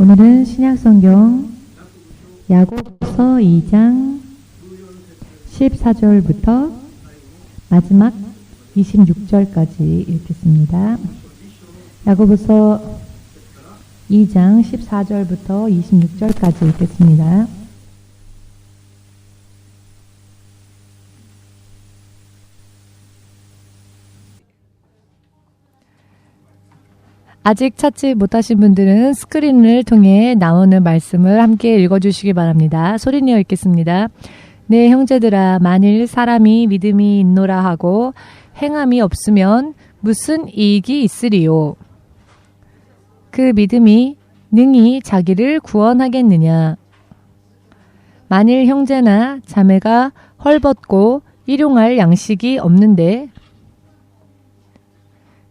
오늘은 신약성경 야고보서 2장 14절부터 마지막 26절까지 읽겠습니다. 야고보서 2장 14절부터 26절까지 읽겠습니다. 아직 찾지 못하신 분들은 스크린을 통해 나오는 말씀을 함께 읽어주시기 바랍니다. 소리 내어 읽겠습니다. 네, 형제들아, 만일 사람이 믿음이 있노라 하고 행함이 없으면 무슨 이익이 있으리요? 그 믿음이 능히 자기를 구원하겠느냐? 만일 형제나 자매가 헐벗고 일용할 양식이 없는데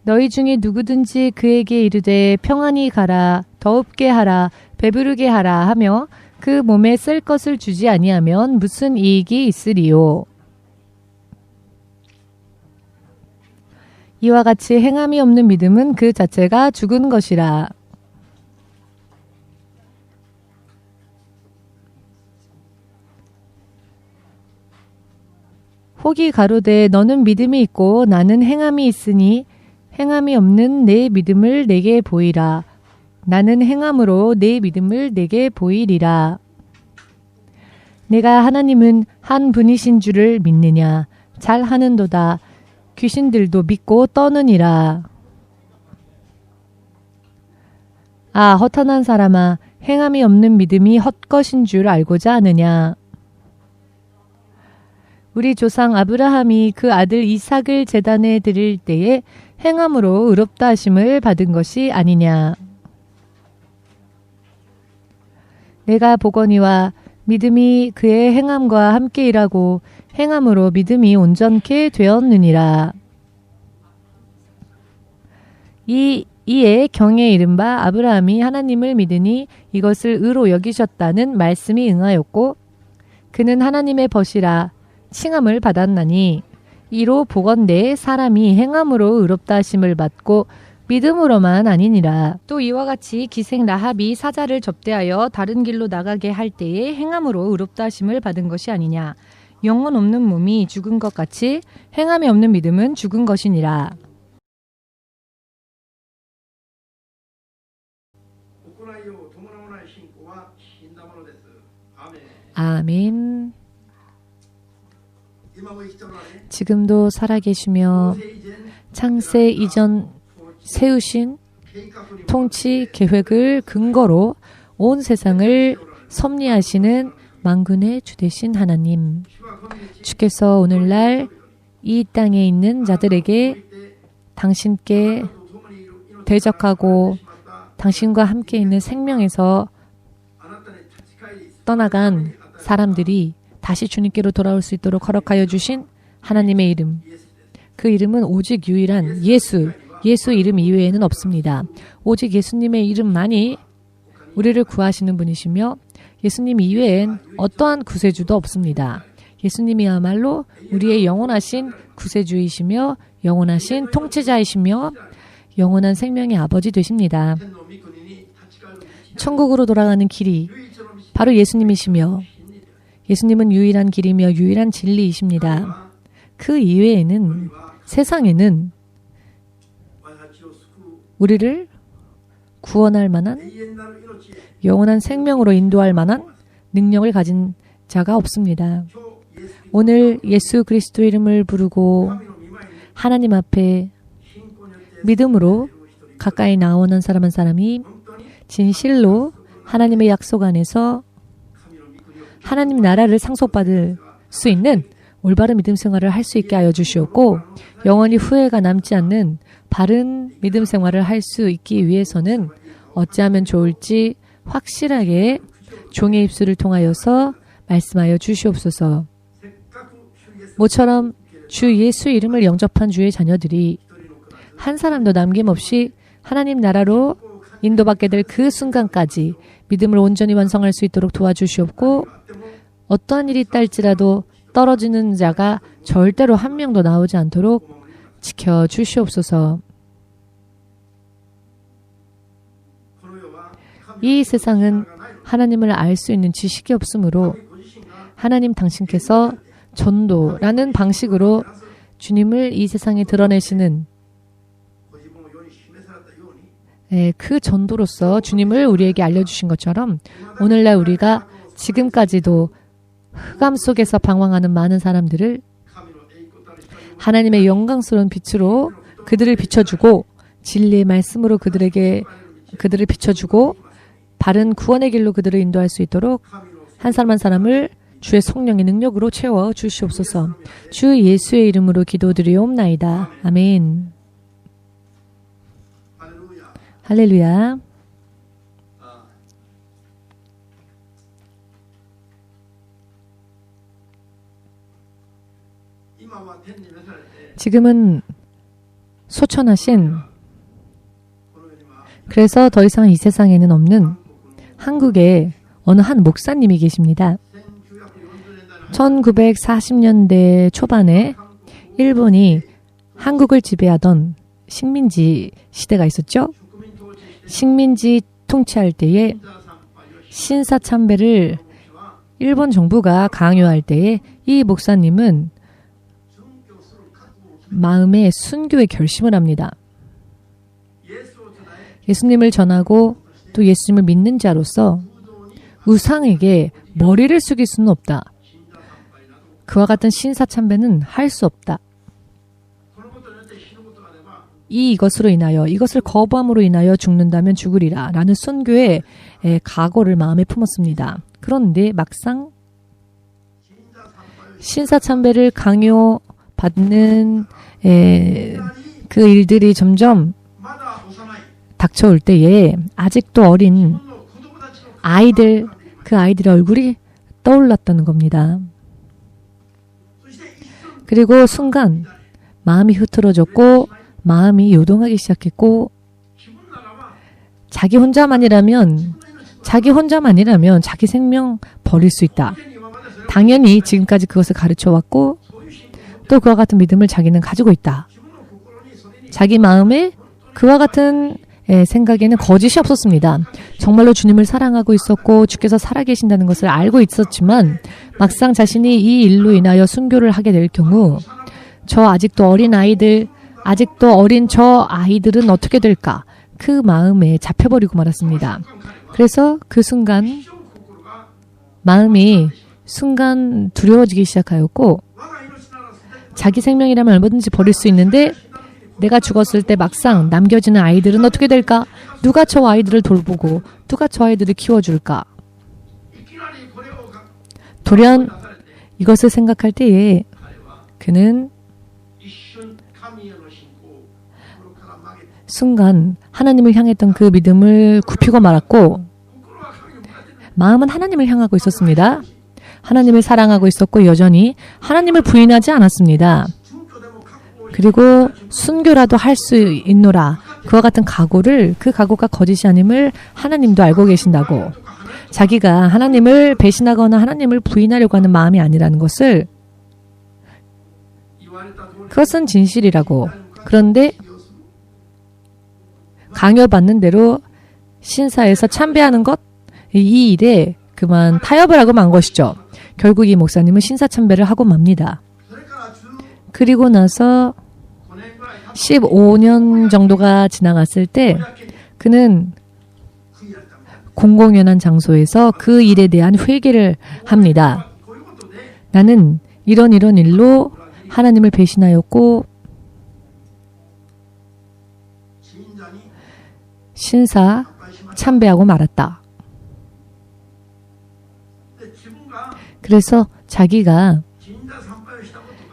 너희 중에 누구든지 그에게 이르되 평안히 가라, 더웁게 하라, 배부르게 하라 하며 그 몸에 쓸 것을 주지 아니하면 무슨 이익이 있으리요? 이와 같이 행함이 없는 믿음은 그 자체가 죽은 것이라. 혹이 가로되 너는 믿음이 있고 나는 행함이 있으니 행함이 없는 내 믿음을 내게 보이라. 나는 행함으로 내 믿음을 내게 보이리라. 내가 하나님은 한 분이신 줄을 믿느냐? 잘하는도다. 귀신들도 믿고 떠느니라. 아, 허탄한 사람아, 행함이 없는 믿음이 헛것인 줄 알고자 하느냐? 우리 조상 아브라함이 그 아들 이삭을 제단에 드릴 때에 행함으로 의롭다 하심을 받은 것이 아니냐. 내가 보거니와 믿음이 그의 행함과 함께 일하고 행함으로 믿음이 온전케 되었느니라. 이에 경에 이른바 아브라함이 하나님을 믿으니 이것을 의로 여기셨다는 말씀이 응하였고 그는 하나님의 벗이라 칭함을 받았나니 이로 보건대 사람이 행함으로 의롭다 하심을 받고 믿음으로만 아니니라. 또 이와 같이 기생 라합이 사자를 접대하여 다른 길로 나가게 할 때에 행함으로 의롭다 하심을 받은 것이 아니냐. 영혼 없는 몸이 죽은 것 같이 행함이 없는 믿음은 죽은 것이니라. 아멘. 지금도 살아계시며 창세 이전 세우신 통치 계획을 근거로 온 세상을 섭리하시는 만군의 주 되신 하나님, 주께서 오늘날 이 땅에 있는 자들에게 당신께 대적하고 당신과 함께 있는 생명에서 떠나간 사람들이 다시 주님께로 돌아올 수 있도록 허락하여 주신 하나님의 이름, 그 이름은 오직 유일한 예수 이름 이외에는 없습니다. 오직 예수님의 이름만이 우리를 구하시는 분이시며 예수님 이외엔 어떠한 구세주도 없습니다. 예수님이야말로 우리의 영원하신 구세주이시며 영원하신 통치자이시며 영원한 생명의 아버지 되십니다. 천국으로 돌아가는 길이 바로 예수님이시며 예수님은 유일한 길이며 유일한 진리이십니다. 그 이외에는 세상에는 우리를 구원할 만한 영원한 생명으로 인도할 만한 능력을 가진 자가 없습니다. 오늘 예수 그리스도 이름을 부르고 하나님 앞에 믿음으로 가까이 나오는 사람 한 사람이 진실로 하나님의 약속 안에서 하나님 나라를 상속받을 수 있는 올바른 믿음 생활을 할 수 있게 하여 주시옵고 영원히 후회가 남지 않는 바른 믿음 생활을 할 수 있기 위해서는 어찌하면 좋을지 확실하게 종의 입술을 통하여서 말씀하여 주시옵소서. 모처럼 주 예수 이름을 영접한 주의 자녀들이 한 사람도 남김없이 하나님 나라로 인도받게 될 그 순간까지 믿음을 온전히 완성할 수 있도록 도와주시옵고 어떠한 일이 있다 할지라도 떨어지는 자가 절대로 한 명도 나오지 않도록 지켜주시옵소서. 이 세상은 하나님을 알 수 있는 지식이 없으므로 하나님 당신께서 전도라는 방식으로 주님을 이 세상에 드러내시는 그 전도로서 주님을 우리에게 알려주신 것처럼 오늘날 우리가 지금까지도 흑암 속에서 방황하는 많은 사람들을 하나님의 영광스러운 빛으로 그들을 비춰주고 진리의 말씀으로 그들을 비춰주고 바른 구원의 길로 그들을 인도할 수 있도록 한 사람 한 사람을 주의 성령의 능력으로 채워 주시옵소서. 주 예수의 이름으로 기도드리옵나이다. 아멘. 할렐루야. 지금은 소천하신, 그래서 더 이상 이 세상에는 없는 한국의 어느 한 목사님이 계십니다. 1940년대 초반에 일본이 한국을 지배하던 식민지 시대가 있었죠. 식민지 통치할 때에 신사참배를 일본 정부가 강요할 때에 이 목사님은 마음에 순교의 결심을 합니다. 예수님을 전하고 또 예수님을 믿는 자로서 우상에게 머리를 숙일 수는 없다. 그와 같은 신사참배는 할 수 없다. 이것으로 인하여, 이것을 거부함으로 인하여 죽는다면 죽으리라 라는 순교의 각오를 마음에 품었습니다. 그런데 막상 신사참배를 강요받는 그 일들이 점점 닥쳐올 때에 아직도 어린 아이들, 그 아이들의 얼굴이 떠올랐다는 겁니다. 그리고 순간 마음이 흐트러졌고 마음이 요동하기 시작했고 자기 혼자만이라면 자기 생명 버릴 수 있다. 당연히 지금까지 그것을 가르쳐왔고 또 그와 같은 믿음을 자기는 가지고 있다. 자기 마음에 그와 같은 생각에는 거짓이 없었습니다. 정말로 주님을 사랑하고 있었고 주께서 살아계신다는 것을 알고 있었지만 막상 자신이 이 일로 인하여 순교를 하게 될 경우 저 아직도 어린 아이들, 아직도 어린 저 아이들은 어떻게 될까? 그 마음에 잡혀버리고 말았습니다. 그래서 그 순간 마음이 순간 두려워지기 시작하였고 자기 생명이라면 얼마든지 버릴 수 있는데 내가 죽었을 때 막상 남겨지는 아이들은 어떻게 될까? 누가 저 아이들을 돌보고 누가 저 아이들을 키워줄까? 돌연 이것을 생각할 때에 그는 순간 하나님을 향했던 그 믿음을 굽히고 말았고 마음은 하나님을 향하고 있었습니다. 하나님을 사랑하고 있었고 여전히 하나님을 부인하지 않았습니다. 그리고 순교라도 할 수 있노라. 그와 같은 각오를, 그 각오가 거짓이 아님을 하나님도 알고 계신다고. 자기가 하나님을 배신하거나 하나님을 부인하려고 하는 마음이 아니라는 것을, 그것은 진실이라고. 그런데 강요받는 대로 신사에서 참배하는 것, 이 일에 그만 타협을 하고 만 것이죠. 결국 이 목사님은 신사참배를 하고 맙니다. 그리고 나서 15년 정도가 지나갔을 때 그는 공공연한 장소에서 그 일에 대한 회개를 합니다. 나는 이런 일로 하나님을 배신하였고 신사 참배하고 말았다. 그래서 자기가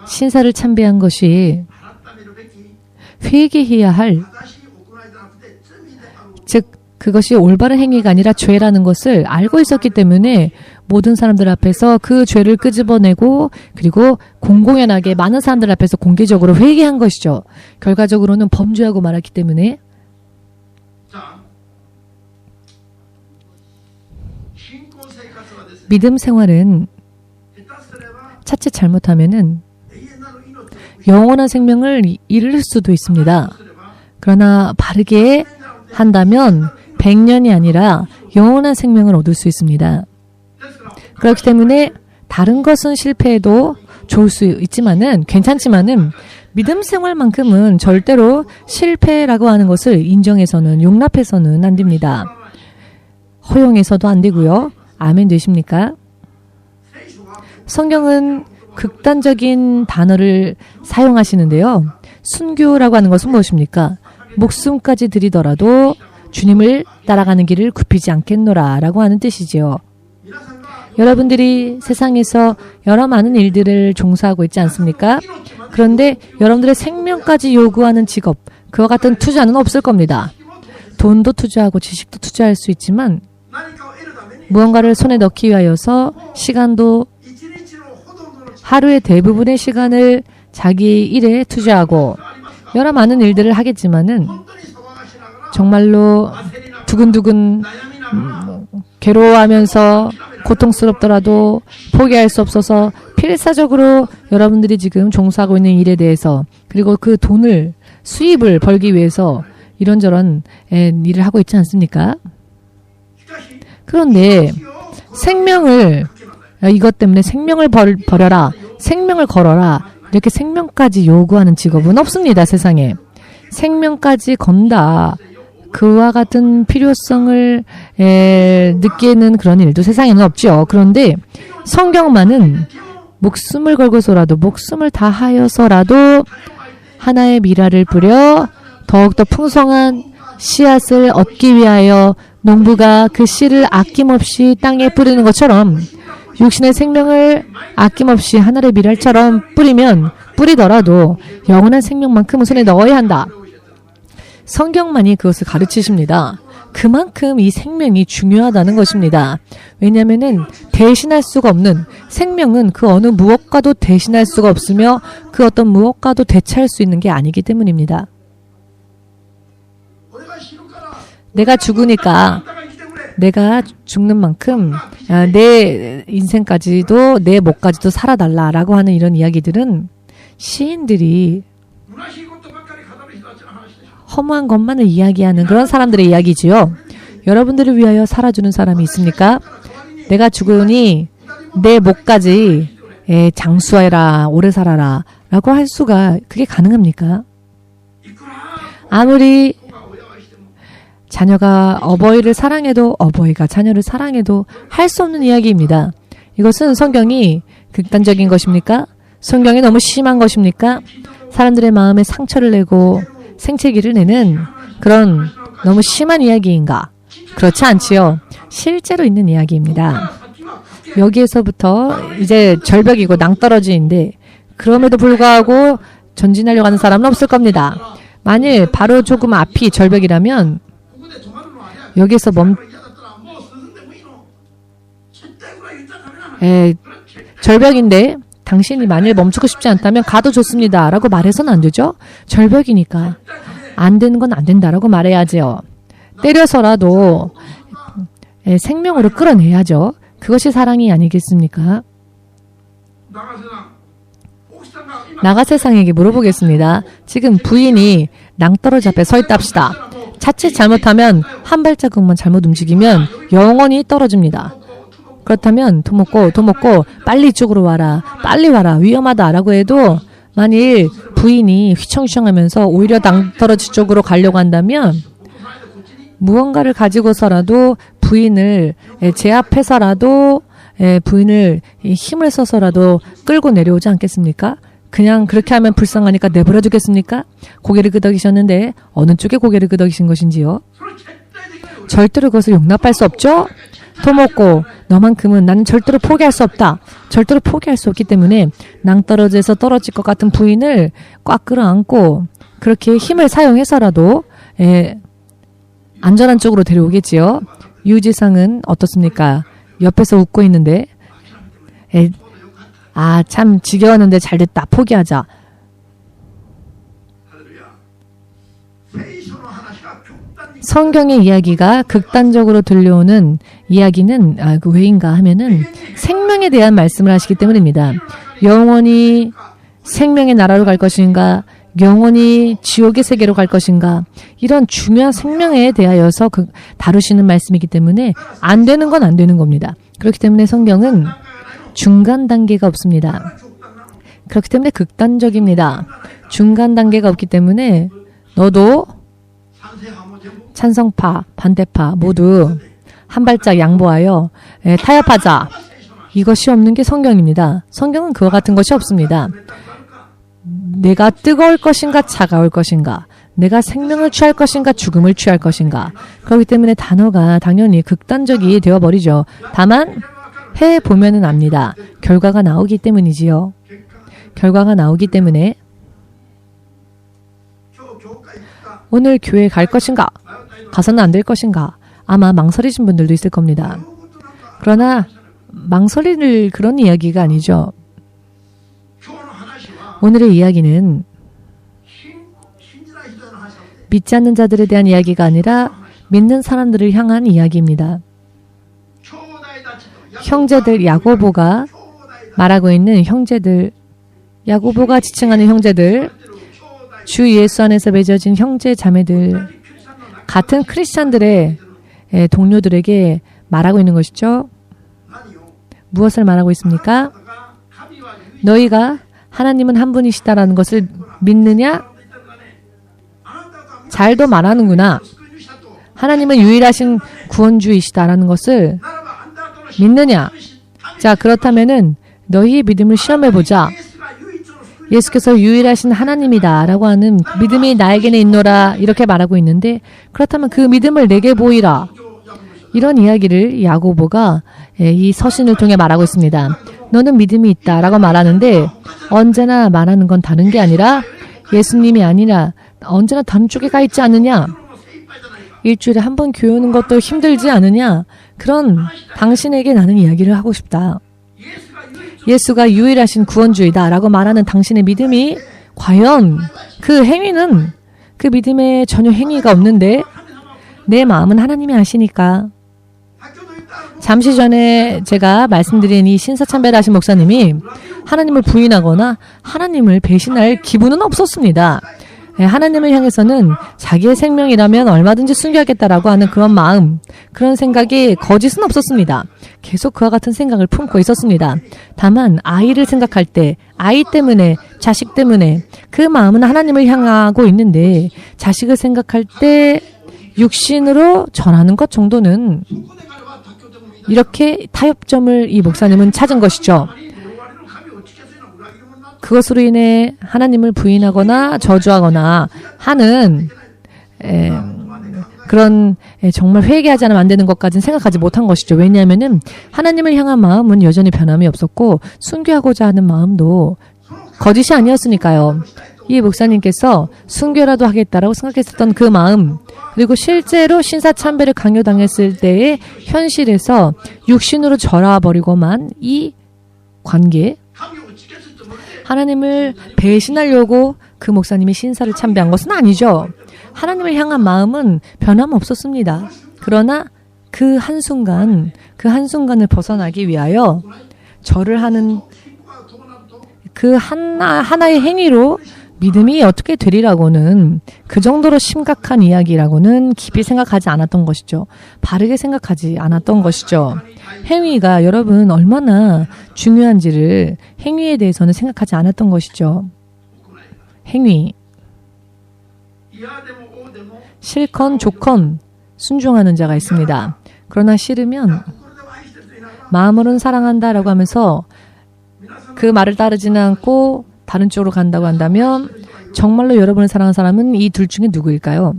신사를 참배한 것이 회개해야 할, 즉 그것이 올바른 행위가 아니라 죄라는 것을 알고 있었기 때문에 모든 사람들 앞에서 그 죄를 끄집어내고 그리고 공공연하게 많은 사람들 앞에서 공개적으로 회개한 것이죠. 결과적으로는 범죄하고 말았기 때문에 믿음 생활은 자칫 잘못하면은 영원한 생명을 잃을 수도 있습니다. 그러나 바르게 한다면 100년이 아니라 영원한 생명을 얻을 수 있습니다. 그렇기 때문에 다른 것은 실패해도 좋을 수 있지만은 괜찮지만은 믿음 생활만큼은 절대로 실패라고 하는 것을 인정해서는 용납해서는 안 됩니다. 허용해서도 안 되고요. 아멘 되십니까? 성경은 극단적인 단어를 사용하시는데요. 순교라고 하는 것은 무엇입니까? 목숨까지 드리더라도 주님을 따라가는 길을 굽히지 않겠노라 라고 하는 뜻이지요. 여러분들이 세상에서 여러 많은 일들을 종사하고 있지 않습니까? 그런데 여러분들의 생명까지 요구하는 직업, 그와 같은 투자는 없을 겁니다. 돈도 투자하고 지식도 투자할 수 있지만 무언가를 손에 넣기 위하여서 시간도 하루의 대부분의 시간을 자기 일에 투자하고 여러 많은 일들을 하겠지만은 정말로 두근두근 괴로워하면서 고통스럽더라도 포기할 수 없어서 필사적으로 여러분들이 지금 종사하고 있는 일에 대해서 그리고 그 돈을 수입을 벌기 위해서 이런저런 일을 하고 있지 않습니까? 그런데 생명을 이것 때문에 생명을 버려라, 생명을 걸어라 이렇게 생명까지 요구하는 직업은 없습니다. 세상에. 생명까지 건다. 그와 같은 필요성을 느끼는 그런 일도 세상에는 없죠. 그런데 성경만은 목숨을 걸고서라도 목숨을 다하여서라도 하나의 미라를 뿌려 더욱더 풍성한 씨앗을 얻기 위하여 농부가 그 씨를 아낌없이 땅에 뿌리는 것처럼 육신의 생명을 아낌없이 하늘의 미랄처럼 뿌리더라도 영원한 생명만큼은 손에 넣어야 한다. 성경만이 그것을 가르치십니다. 그만큼 이 생명이 중요하다는 것입니다. 왜냐하면은 대신할 수가 없는 생명은 그 어느 무엇과도 대신할 수가 없으며 그 어떤 무엇과도 대체할 수 있는 게 아니기 때문입니다. 내가 죽으니까 내가 죽는 만큼 내 인생까지도 내 목까지도 살아달라라고 하는 이런 이야기들은 시인들이 허무한 것만을 이야기하는 그런 사람들의 이야기지요. 여러분들을 위하여 살아주는 사람이 있습니까? 내가 죽으니 내 목까지 장수해라, 오래 살아라 라고 할 수가 그게 가능합니까? 아무리 자녀가 어버이를 사랑해도 어버이가 자녀를 사랑해도 할 수 없는 이야기입니다. 이것은 성경이 극단적인 것입니까? 성경이 너무 심한 것입니까? 사람들의 마음에 상처를 내고 생채기를 내는 그런 너무 심한 이야기인가? 그렇지 않지요. 실제로 있는 이야기입니다. 여기에서부터 이제 절벽이고 낭떠러지인데 그럼에도 불구하고 전진하려고 하는 사람은 없을 겁니다. 만일 바로 조금 앞이 절벽이라면 여기에서 절벽인데 당신이 만일 멈추고 싶지 않다면 가도 좋습니다 라고 말해서는 안 되죠. 절벽이니까 안 되는 건 안 된다라고 말해야죠. 때려서라도 생명으로 끌어내야죠. 그것이 사랑이 아니겠습니까? 나가세상에게 물어보겠습니다. 지금 부인이 낭떠러지 앞에 서 있다 합시다. 자칫 잘못하면 한 발자국만 잘못 움직이면 영원히 떨어집니다. 그렇다면 도먹고 빨리 이쪽으로 와라, 빨리 와라, 위험하다라고 해도 만일 부인이 휘청휘청하면서 오히려 낭떠러지 쪽으로 가려고 한다면 무언가를 가지고서라도 부인을 제압해서라도 부인을 힘을 써서라도 끌고 내려오지 않겠습니까? 그냥 그렇게 하면 불쌍하니까 내버려 두겠습니까? 고개를 끄덕이셨는데 어느 쪽에 고개를 끄덕이신 것인지요? 절대로 그것을 용납할 수 없죠? 토먹고 너만큼은 나는 절대로 포기할 수 없다. 절대로 포기할 수 없기 때문에 낭떠러지에서 떨어질 것 같은 부인을 꽉 끌어안고 그렇게 힘을 사용해서라도 안전한 쪽으로 데려오겠지요. 유지상은 어떻습니까? 옆에서 웃고 있는데 참 지겨웠는데 잘됐다. 포기하자. 성경의 이야기가 극단적으로 들려오는 이야기는 그 왜인가 하면은 생명에 대한 말씀을 하시기 때문입니다. 영원히 생명의 나라로 갈 것인가, 영원히 지옥의 세계로 갈 것인가, 이런 중요한 생명에 대하여서 다루시는 말씀이기 때문에 안 되는 건 안 되는 겁니다. 그렇기 때문에 성경은 중간 단계가 없습니다. 그렇기 때문에 극단적입니다. 중간 단계가 없기 때문에 너도 찬성파, 반대파 모두 한 발짝 양보하여 타협하자. 이것이 없는 게 성경입니다. 성경은 그와 같은 것이 없습니다. 내가 뜨거울 것인가 차가울 것인가, 내가 생명을 취할 것인가 죽음을 취할 것인가. 그렇기 때문에 단어가 당연히 극단적이 되어버리죠. 다만 해보면은 압니다. 결과가 나오기 때문이지요. 결과가 나오기 때문에 오늘 교회 갈 것인가, 가서는 안 될 것인가, 아마 망설이신 분들도 있을 겁니다. 그러나 망설일 그런 이야기가 아니죠. 오늘의 이야기는 믿지 않는 자들에 대한 이야기가 아니라 믿는 사람들을 향한 이야기입니다. 형제들, 야고보가 말하고 있는 형제들, 야고보가 지칭하는 형제들, 주 예수 안에서 맺어진 형제 자매들, 같은 크리스찬들의 동료들에게 말하고 있는 것이죠. 무엇을 말하고 있습니까? 너희가 하나님은 한 분이시다라는 것을 믿느냐? 잘도 말하는구나. 하나님은 유일하신 구원주이시다라는 것을 믿느냐? 자, 그렇다면은 너희의 믿음을 시험해보자. 예수께서 유일하신 하나님이다 라고 하는 믿음이 나에게는 있노라, 이렇게 말하고 있는데, 그렇다면 그 믿음을 내게 보이라. 이런 이야기를 야고보가 이 서신을 통해 말하고 있습니다. 너는 믿음이 있다 라고 말하는데, 언제나 말하는 건 다른 게 아니라 예수님이 아니라 언제나 다른 쪽에 가 있지 않느냐, 일주일에 한 번 교회 오는 것도 힘들지 않느냐, 그런 당신에게 나는 이야기를 하고 싶다. 예수가 유일하신 구원주이다 라고 말하는 당신의 믿음이 과연 그 행위는, 그 믿음에 전혀 행위가 없는데 내 마음은 하나님이 아시니까. 잠시 전에 제가 말씀드린 이 신사참배를 하신 목사님이 하나님을 부인하거나 하나님을 배신할 기분은 없었습니다. 하나님을 향해서는 자기의 생명이라면 얼마든지 순교하겠다라고 하는 그런 마음, 그런 생각이 거짓은 없었습니다. 계속 그와 같은 생각을 품고 있었습니다. 다만 아이를 생각할 때, 아이 때문에, 자식 때문에 그 마음은 하나님을 향하고 있는데, 자식을 생각할 때 육신으로 전하는 것 정도는, 이렇게 타협점을 이 목사님은 찾은 것이죠. 그것으로 인해 하나님을 부인하거나 저주하거나 하는 그런 정말 회개하지 않으면 안 되는 것까지는 생각하지 못한 것이죠. 왜냐하면은 하나님을 향한 마음은 여전히 변함이 없었고 순교하고자 하는 마음도 거짓이 아니었으니까요. 이 목사님께서 순교라도 하겠다라고 생각했었던 그 마음, 그리고 실제로 신사참배를 강요당했을 때의 현실에서 육신으로 절하버리고만 이 관계, 하나님을 배신하려고 그 목사님이 신사를 참배한 것은 아니죠. 하나님을 향한 마음은 변함없었습니다. 그러나 그 한순간을 벗어나기 위하여 절을 하는 그 하나의 행위로 믿음이 어떻게 되리라고는, 그 정도로 심각한 이야기라고는 깊이 생각하지 않았던 것이죠. 바르게 생각하지 않았던 것이죠. 행위가 여러분 얼마나 중요한지를 행위에 대해서는 생각하지 않았던 것이죠. 행위. 싫건 좋건 순종하는 자가 있습니다. 그러나 싫으면 마음으로는 사랑한다라고 하면서 그 말을 따르지는 않고 다른 쪽으로 간다고 한다면 정말로 여러분을 사랑하는 사람은 이 둘 중에 누구일까요?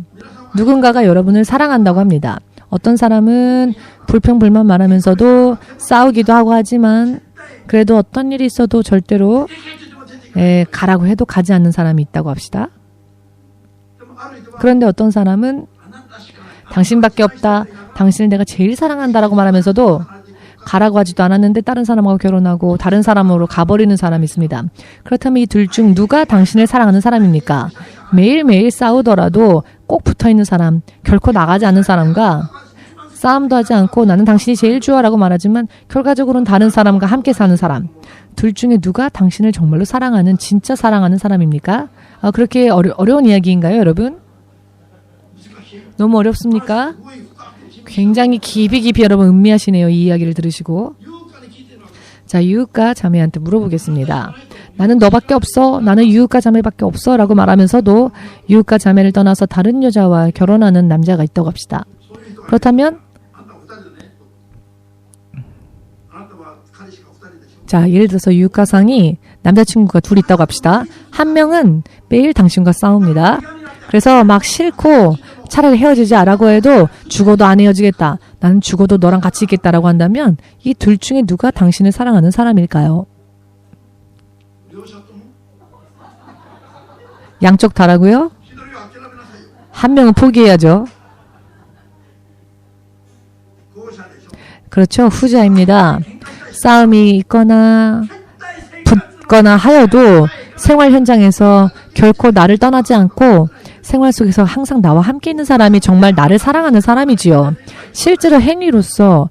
누군가가 여러분을 사랑한다고 합니다. 어떤 사람은 불평불만 말하면서도 싸우기도 하고 하지만 그래도 어떤 일이 있어도 절대로 가라고 해도 가지 않는 사람이 있다고 합시다. 그런데 어떤 사람은 당신밖에 없다, 당신을 내가 제일 사랑한다라고 말하면서도 가라고 하지도 않았는데 다른 사람하고 결혼하고 다른 사람으로 가버리는 사람이 있습니다. 그렇다면 이 둘 중 누가 당신을 사랑하는 사람입니까? 매일매일 싸우더라도 꼭 붙어있는 사람, 결코 나가지 않는 사람과 싸움도 하지 않고 나는 당신이 제일 좋아라고 말하지만 결과적으로는 다른 사람과 함께 사는 사람, 둘 중에 누가 당신을 정말로 사랑하는, 진짜 사랑하는 사람입니까? 그렇게 어려운 이야기인가요, 여러분? 너무 어렵습니까? 굉장히 깊이 여러분 음미하시네요. 이 이야기를 들으시고. 자, 유혹가 자매한테 물어보겠습니다. 나는 너밖에 없어. 나는 유혹가 자매밖에 없어. 라고 말하면서도 유혹가 자매를 떠나서 다른 여자와 결혼하는 남자가 있다고 합시다. 그렇다면 자, 예를 들어서 유혹가상이 남자친구가 둘 있다고 합시다. 한 명은 매일 당신과 싸웁니다. 그래서 막 싫고 차라리 헤어지자라고 해도 죽어도 안 헤어지겠다. 나는 죽어도 너랑 같이 있겠다라고 한다면 이 둘 중에 누가 당신을 사랑하는 사람일까요? 양쪽 다라고요? 한 명은 포기해야죠. 그렇죠. 후자입니다. 싸움이 있거나 붙거나 하여도 생활 현장에서 결코 나를 떠나지 않고 생활 속에서 항상 나와 함께 있는 사람이 정말 나를 사랑하는 사람이지요. 실제로 행위로서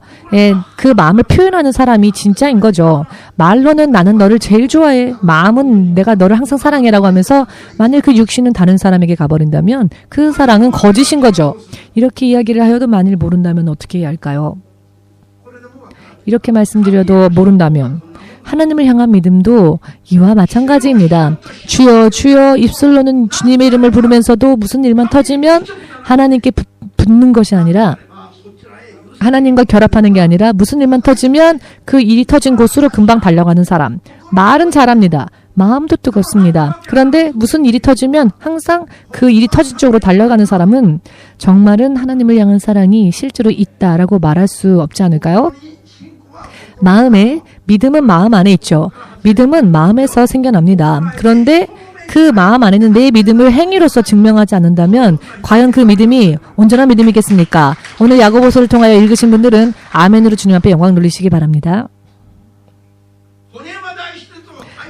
그 마음을 표현하는 사람이 진짜인 거죠. 말로는 나는 너를 제일 좋아해. 마음은 내가 너를 항상 사랑해라고 하면서 만일 그 육신은 다른 사람에게 가버린다면 그 사랑은 거짓인 거죠. 이렇게 이야기를 하여도 만일 모른다면 어떻게 해야 할까요? 이렇게 말씀드려도 모른다면 하나님을 향한 믿음도 이와 마찬가지입니다. 주여 주여 입술로는 주님의 이름을 부르면서도 무슨 일만 터지면 하나님께 붙는 것이 아니라 하나님과 결합하는 게 아니라 무슨 일만 터지면 그 일이 터진 곳으로 금방 달려가는 사람. 말은 잘합니다. 마음도 뜨겁습니다. 그런데 무슨 일이 터지면 항상 그 일이 터진 쪽으로 달려가는 사람은 정말은 하나님을 향한 사랑이 실제로 있다라고 말할 수 없지 않을까요? 믿음은 마음 안에 있죠. 믿음은 마음에서 생겨납니다. 그런데 그 마음 안에는 내 믿음을 행위로서 증명하지 않는다면 과연 그 믿음이 온전한 믿음이겠습니까? 오늘 야고보서를 통하여 읽으신 분들은 아멘으로 주님 앞에 영광 돌리시기 바랍니다.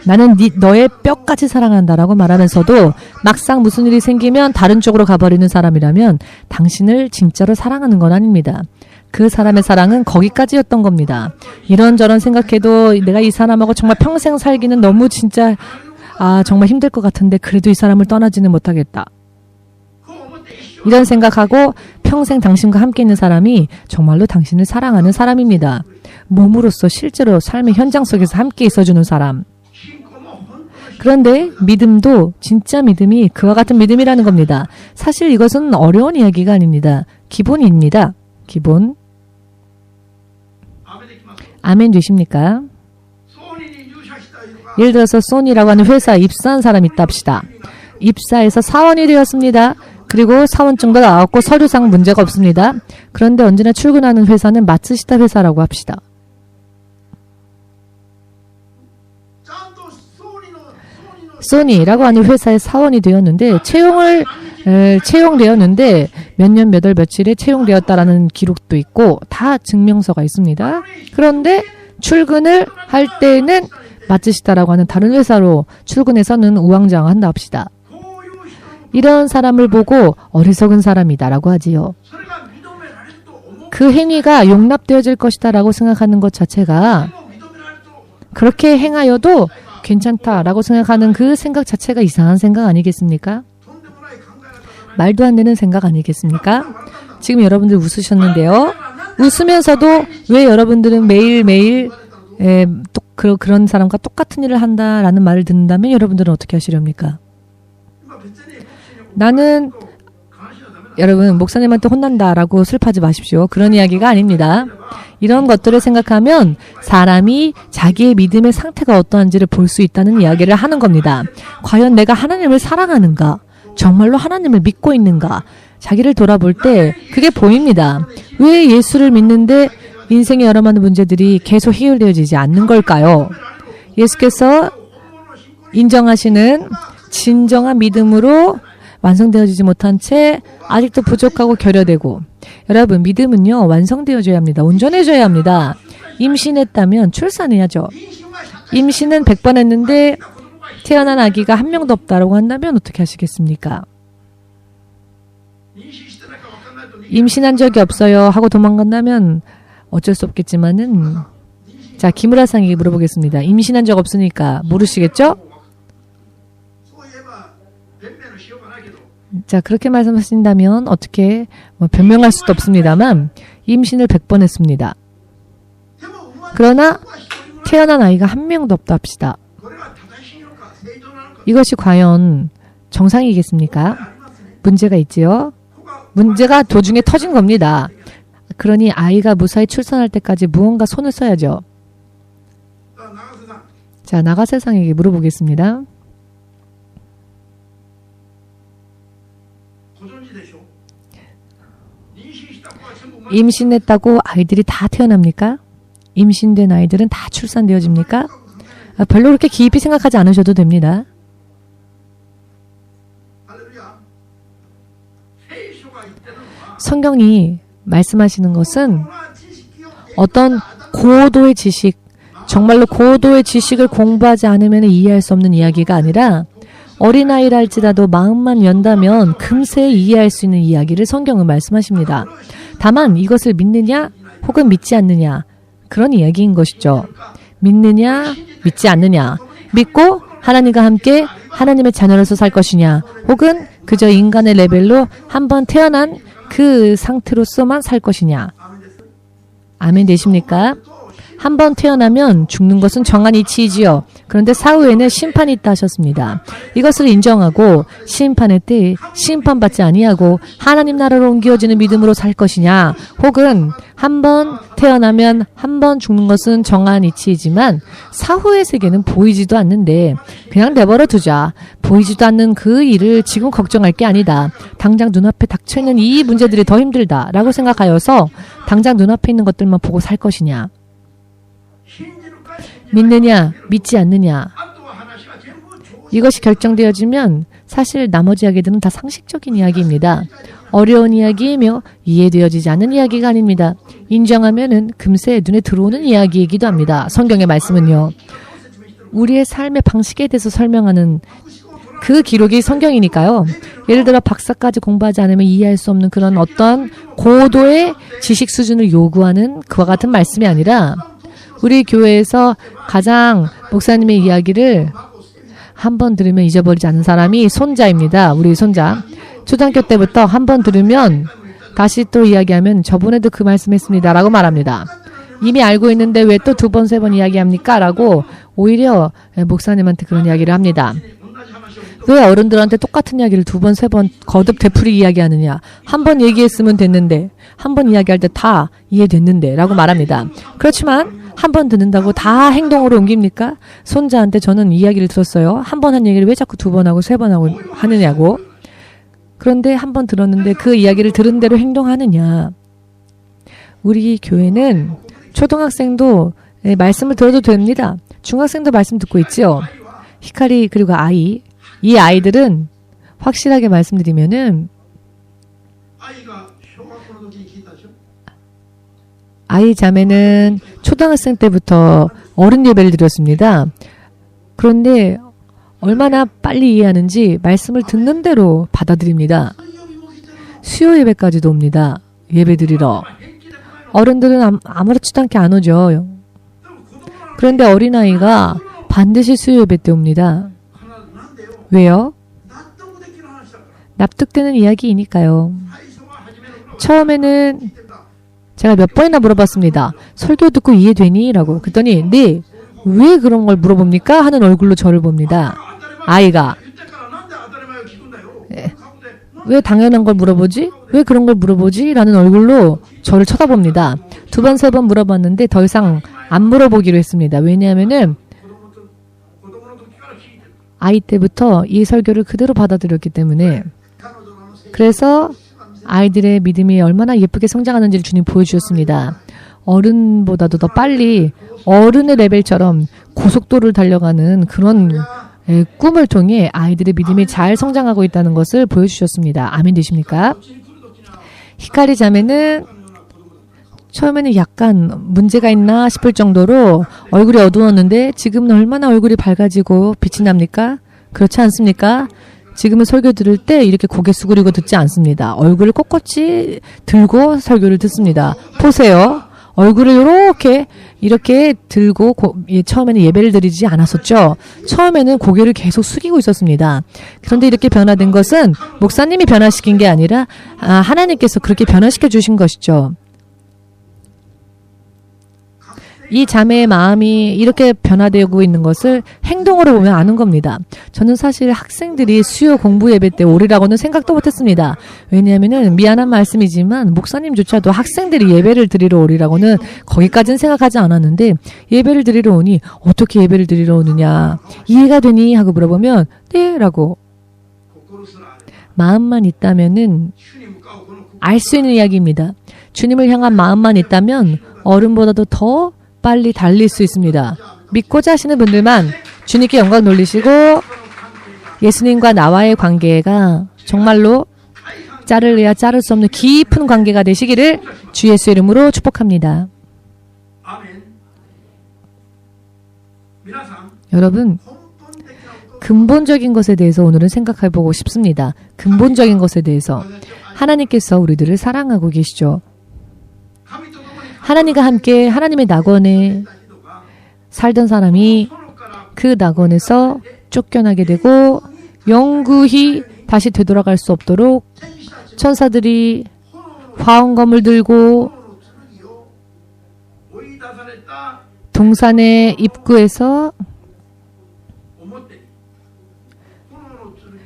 나는 너의 뼈까지 사랑한다라고 말하면서도 막상 무슨 일이 생기면 다른 쪽으로 가버리는 사람이라면 당신을 진짜로 사랑하는 건 아닙니다. 그 사람의 사랑은 거기까지였던 겁니다. 이런저런 생각해도 내가 이 사람하고 정말 평생 살기는 너무 진짜 정말 힘들 것 같은데 그래도 이 사람을 떠나지는 못하겠다. 이런 생각하고 평생 당신과 함께 있는 사람이 정말로 당신을 사랑하는 사람입니다. 몸으로서 실제로 삶의 현장 속에서 함께 있어주는 사람. 그런데 믿음도 진짜 믿음이 그와 같은 믿음이라는 겁니다. 사실 이것은 어려운 이야기가 아닙니다. 기본입니다. 기본. 아멘 되십니까? 예를 들어서 소니라고 하는 회사에 입사한 사람이 있다 합시다. 입사해서 사원이 되었습니다. 그리고 사원증도 나왔고 서류상 문제가 없습니다. 그런데 언제나 출근하는 회사는 마츠시다 회사라고 합시다. 소니라고 하는 회사의 사원이 되었는데 채용되었는데 몇 년 몇 월 며칠에 채용되었다라는 기록도 있고 다 증명서가 있습니다. 그런데 출근을 할 때는 마츠시다라고 하는 다른 회사로 출근해서는 우왕좌왕한다 합시다. 이런 사람을 보고 어리석은 사람이다라고 하지요. 그 행위가 용납되어질 것이다라고 생각하는 것 자체가 그렇게 행하여도 괜찮다라고 생각하는 그 생각 자체가 이상한 생각 아니겠습니까? 말도 안 되는 생각 아니겠습니까? 지금 여러분들 웃으셨는데요. 웃으면서도 왜 여러분들은 매일매일 그런 사람과 똑같은 일을 한다라는 말을 듣는다면 여러분들은 어떻게 하시렵니까? 나는 여러분 목사님한테 혼난다라고 슬퍼하지 마십시오. 그런 이야기가 아닙니다. 이런 것들을 생각하면 사람이 자기의 믿음의 상태가 어떠한지를 볼 수 있다는 이야기를 하는 겁니다. 과연 내가 하나님을 사랑하는가? 정말로 하나님을 믿고 있는가? 자기를 돌아볼 때 그게 보입니다. 왜 예수를 믿는데 인생의 여러 많은 문제들이 계속 해결되어지지 않는 걸까요? 예수께서 인정하시는 진정한 믿음으로 완성되어지지 못한 채 아직도 부족하고 결여되고 여러분 믿음은요 완성되어져야 합니다. 온전해져야 합니다. 임신했다면 출산해야죠. 임신은 100번 했는데 태어난 아기가 한 명도 없다라고 한다면 어떻게 하시겠습니까? 임신한 적이 없어요 하고 도망간다면 어쩔 수 없겠지만은 자 김우라상에게 물어보겠습니다. 임신한 적 없으니까 모르시겠죠? 자, 그렇게 말씀하신다면 어떻게 변명할 수도 없습니다만 임신을 100번 했습니다. 그러나 태어난 아이가 한 명도 없다 합시다. 이것이 과연 정상이겠습니까? 문제가 있지요. 문제가 도중에 터진 겁니다. 그러니 아이가 무사히 출산할 때까지 무언가 손을 써야죠. 자, 나가 세상에게 물어보겠습니다. 임신했다고 아이들이 다 태어납니까? 임신된 아이들은 다 출산되어집니까? 별로 그렇게 깊이 생각하지 않으셔도 됩니다. 성경이 말씀하시는 것은 어떤 고도의 지식, 정말로 고도의 지식을 공부하지 않으면 이해할 수 없는 이야기가 아니라 어린아이라 할지라도 마음만 연다면 금세 이해할 수 있는 이야기를 성경은 말씀하십니다. 다만 이것을 믿느냐 혹은 믿지 않느냐 그런 이야기인 것이죠. 믿느냐 믿지 않느냐, 믿고 하나님과 함께 하나님의 자녀로서 살 것이냐 혹은 그저 인간의 레벨로 한번 태어난 그 상태로서만 살 것이냐. 아멘 되십니까? 한번 태어나면 죽는 것은 정한 이치이지요. 그런데 사후에는 심판이 있다 하셨습니다. 이것을 인정하고 심판의 때에 심판받지 아니하고 하나님 나라로 옮겨지는 믿음으로 살 것이냐, 혹은 한번 태어나면 한번 죽는 것은 정한 이치이지만 사후의 세계는 보이지도 않는데 그냥 내버려 두자. 보이지도 않는 그 일을 지금 걱정할 게 아니다. 당장 눈앞에 닥쳐있는 이 문제들이 더 힘들다 라고 생각하여서 당장 눈앞에 있는 것들만 보고 살 것이냐, 믿느냐 믿지 않느냐, 이것이 결정되어지면 사실 나머지 이야기들은 다 상식적인 이야기입니다. 어려운 이야기이며 이해되어지지 않는 이야기가 아닙니다. 인정하면은 금세 눈에 들어오는 이야기이기도 합니다. 성경의 말씀은요, 우리의 삶의 방식에 대해서 설명하는 그 기록이 성경이니까요. 예를 들어 박사까지 공부하지 않으면 이해할 수 없는 그런 어떤 고도의 지식 수준을 요구하는 그와 같은 말씀이 아니라 우리 교회에서 가장 목사님의 이야기를 한 번 들으면 잊어버리지 않는 사람이 손자입니다. 우리 손자. 초등학교 때부터 한 번 들으면 다시 또 이야기하면 저번에도 그 말씀했습니다 라고 말합니다. 이미 알고 있는데 왜 또 두 번, 세 번 이야기합니까? 라고 오히려 목사님한테 그런 이야기를 합니다. 왜 어른들한테 똑같은 이야기를 두 번, 세 번 거듭 되풀이 이야기하느냐. 한 번 얘기했으면 됐는데, 한 번 이야기할 때 다 이해됐는데 라고 말합니다. 그렇지만 한 번 듣는다고 다 행동으로 옮깁니까? 손자한테 저는 이야기를 들었어요. 한 번 한 얘기를 왜 자꾸 두 번 하고 세 번 하고 하느냐고. 그런데 한 번 들었는데 그 이야기를 들은 대로 행동하느냐. 우리 교회는 초등학생도 말씀을 들어도 됩니다. 중학생도 말씀 듣고 있지요. 히카리 그리고 아이, 이 아이들은 확실하게 말씀드리면은 아이 자매는 초등학생 때부터 어른 예배를 드렸습니다. 그런데 얼마나 빨리 이해하는지 말씀을 듣는 대로 받아들입니다. 수요 예배까지도 옵니다. 예배 드리러. 어른들은 아무렇지도 않게 안 오죠. 그런데 어린아이가 반드시 수요 예배 때 옵니다. 왜요? 납득되는 이야기이니까요. 처음에는 제가 몇 번이나 물어봤습니다. 설교 듣고 이해되니? 라고. 그랬더니 네, 왜 그런 걸 물어봅니까? 하는 얼굴로 저를 봅니다. 아이가. 왜 당연한 걸 물어보지? 왜 그런 걸 물어보지? 라는 얼굴로 저를 쳐다봅니다. 두 번, 세 번 물어봤는데 더 이상 안 물어보기로 했습니다. 왜냐하면은 아이 때부터 이 설교를 그대로 받아들였기 때문에. 그래서 아이들의 믿음이 얼마나 예쁘게 성장하는지를 주님 보여주셨습니다. 어른보다도 더 빨리 어른의 레벨처럼 고속도로를 달려가는 그런 꿈을 통해 아이들의 믿음이 잘 성장하고 있다는 것을 보여주셨습니다. 아멘 되십니까? 히카리 자매는 처음에는 약간 문제가 있나 싶을 정도로 얼굴이 어두웠는데 지금은 얼마나 얼굴이 밝아지고 빛이 납니까? 그렇지 않습니까? 지금은 설교 들을 때 이렇게 고개 수그리고 듣지 않습니다. 얼굴을 꼿꼿이 들고 설교를 듣습니다. 보세요. 얼굴을 이렇게 들고 처음에는 예배를 드리지 않았었죠. 처음에는 고개를 계속 숙이고 있었습니다. 그런데 이렇게 변화된 것은 목사님이 변화시킨 게 아니라 하나님께서 그렇게 변화시켜 주신 것이죠. 이 자매의 마음이 이렇게 변화되고 있는 것을 행동으로 보면 아는 겁니다. 저는 사실 학생들이 수요 공부 예배 때 오리라고는 생각도 못했습니다. 왜냐하면 미안한 말씀이지만 목사님조차도 학생들이 예배를 드리러 오리라고는 거기까지는 생각하지 않았는데 예배를 드리러 오니 어떻게 예배를 드리러 오느냐 이해가 되니? 하고 물어보면 네 라고 마음만 있다면은 알 수 있는 이야기입니다. 주님을 향한 마음만 있다면 어른보다도 더 빨리 달릴 수 있습니다. 믿고자 하시는 분들만 주님께 영광 돌리시고 예수님과 나와의 관계가 정말로 자를래야 자를 수 없는 깊은 관계가 되시기를 주 예수 이름으로 축복합니다. 여러분, 근본적인 것에 대해서 오늘은 생각해보고 싶습니다. 근본적인 것에 대해서 하나님께서 우리들을 사랑하고 계시죠. 하나님과 함께 하나님의 낙원에 살던 사람이 그 낙원에서 쫓겨나게 되고 영구히 다시 되돌아갈 수 없도록 천사들이 화엄검을 들고 동산의 입구에서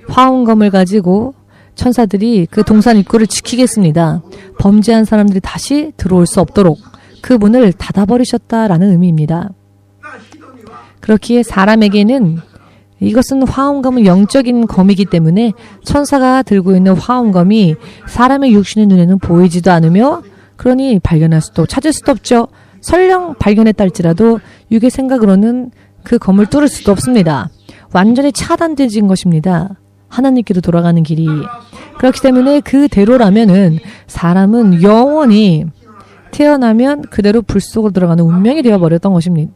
화엄검을 가지고 천사들이 그 동산 입구를 지키겠습니다. 범죄한 사람들이 다시 들어올 수 없도록 그 문을 닫아버리셨다라는 의미입니다. 그렇기에 사람에게는 이것은 화엄검은 영적인 검이기 때문에 천사가 들고 있는 화엄검이 사람의 육신의 눈에는 보이지도 않으며 그러니 발견할 수도 찾을 수도 없죠. 설령 발견했다 할지라도 육의 생각으로는 그 검을 뚫을 수도 없습니다. 완전히 차단되진 것입니다. 하나님께로 돌아가는 길이. 그렇기 때문에 그대로라면은 사람은 영원히 태어나면 그대로 불 속으로 들어가는 운명이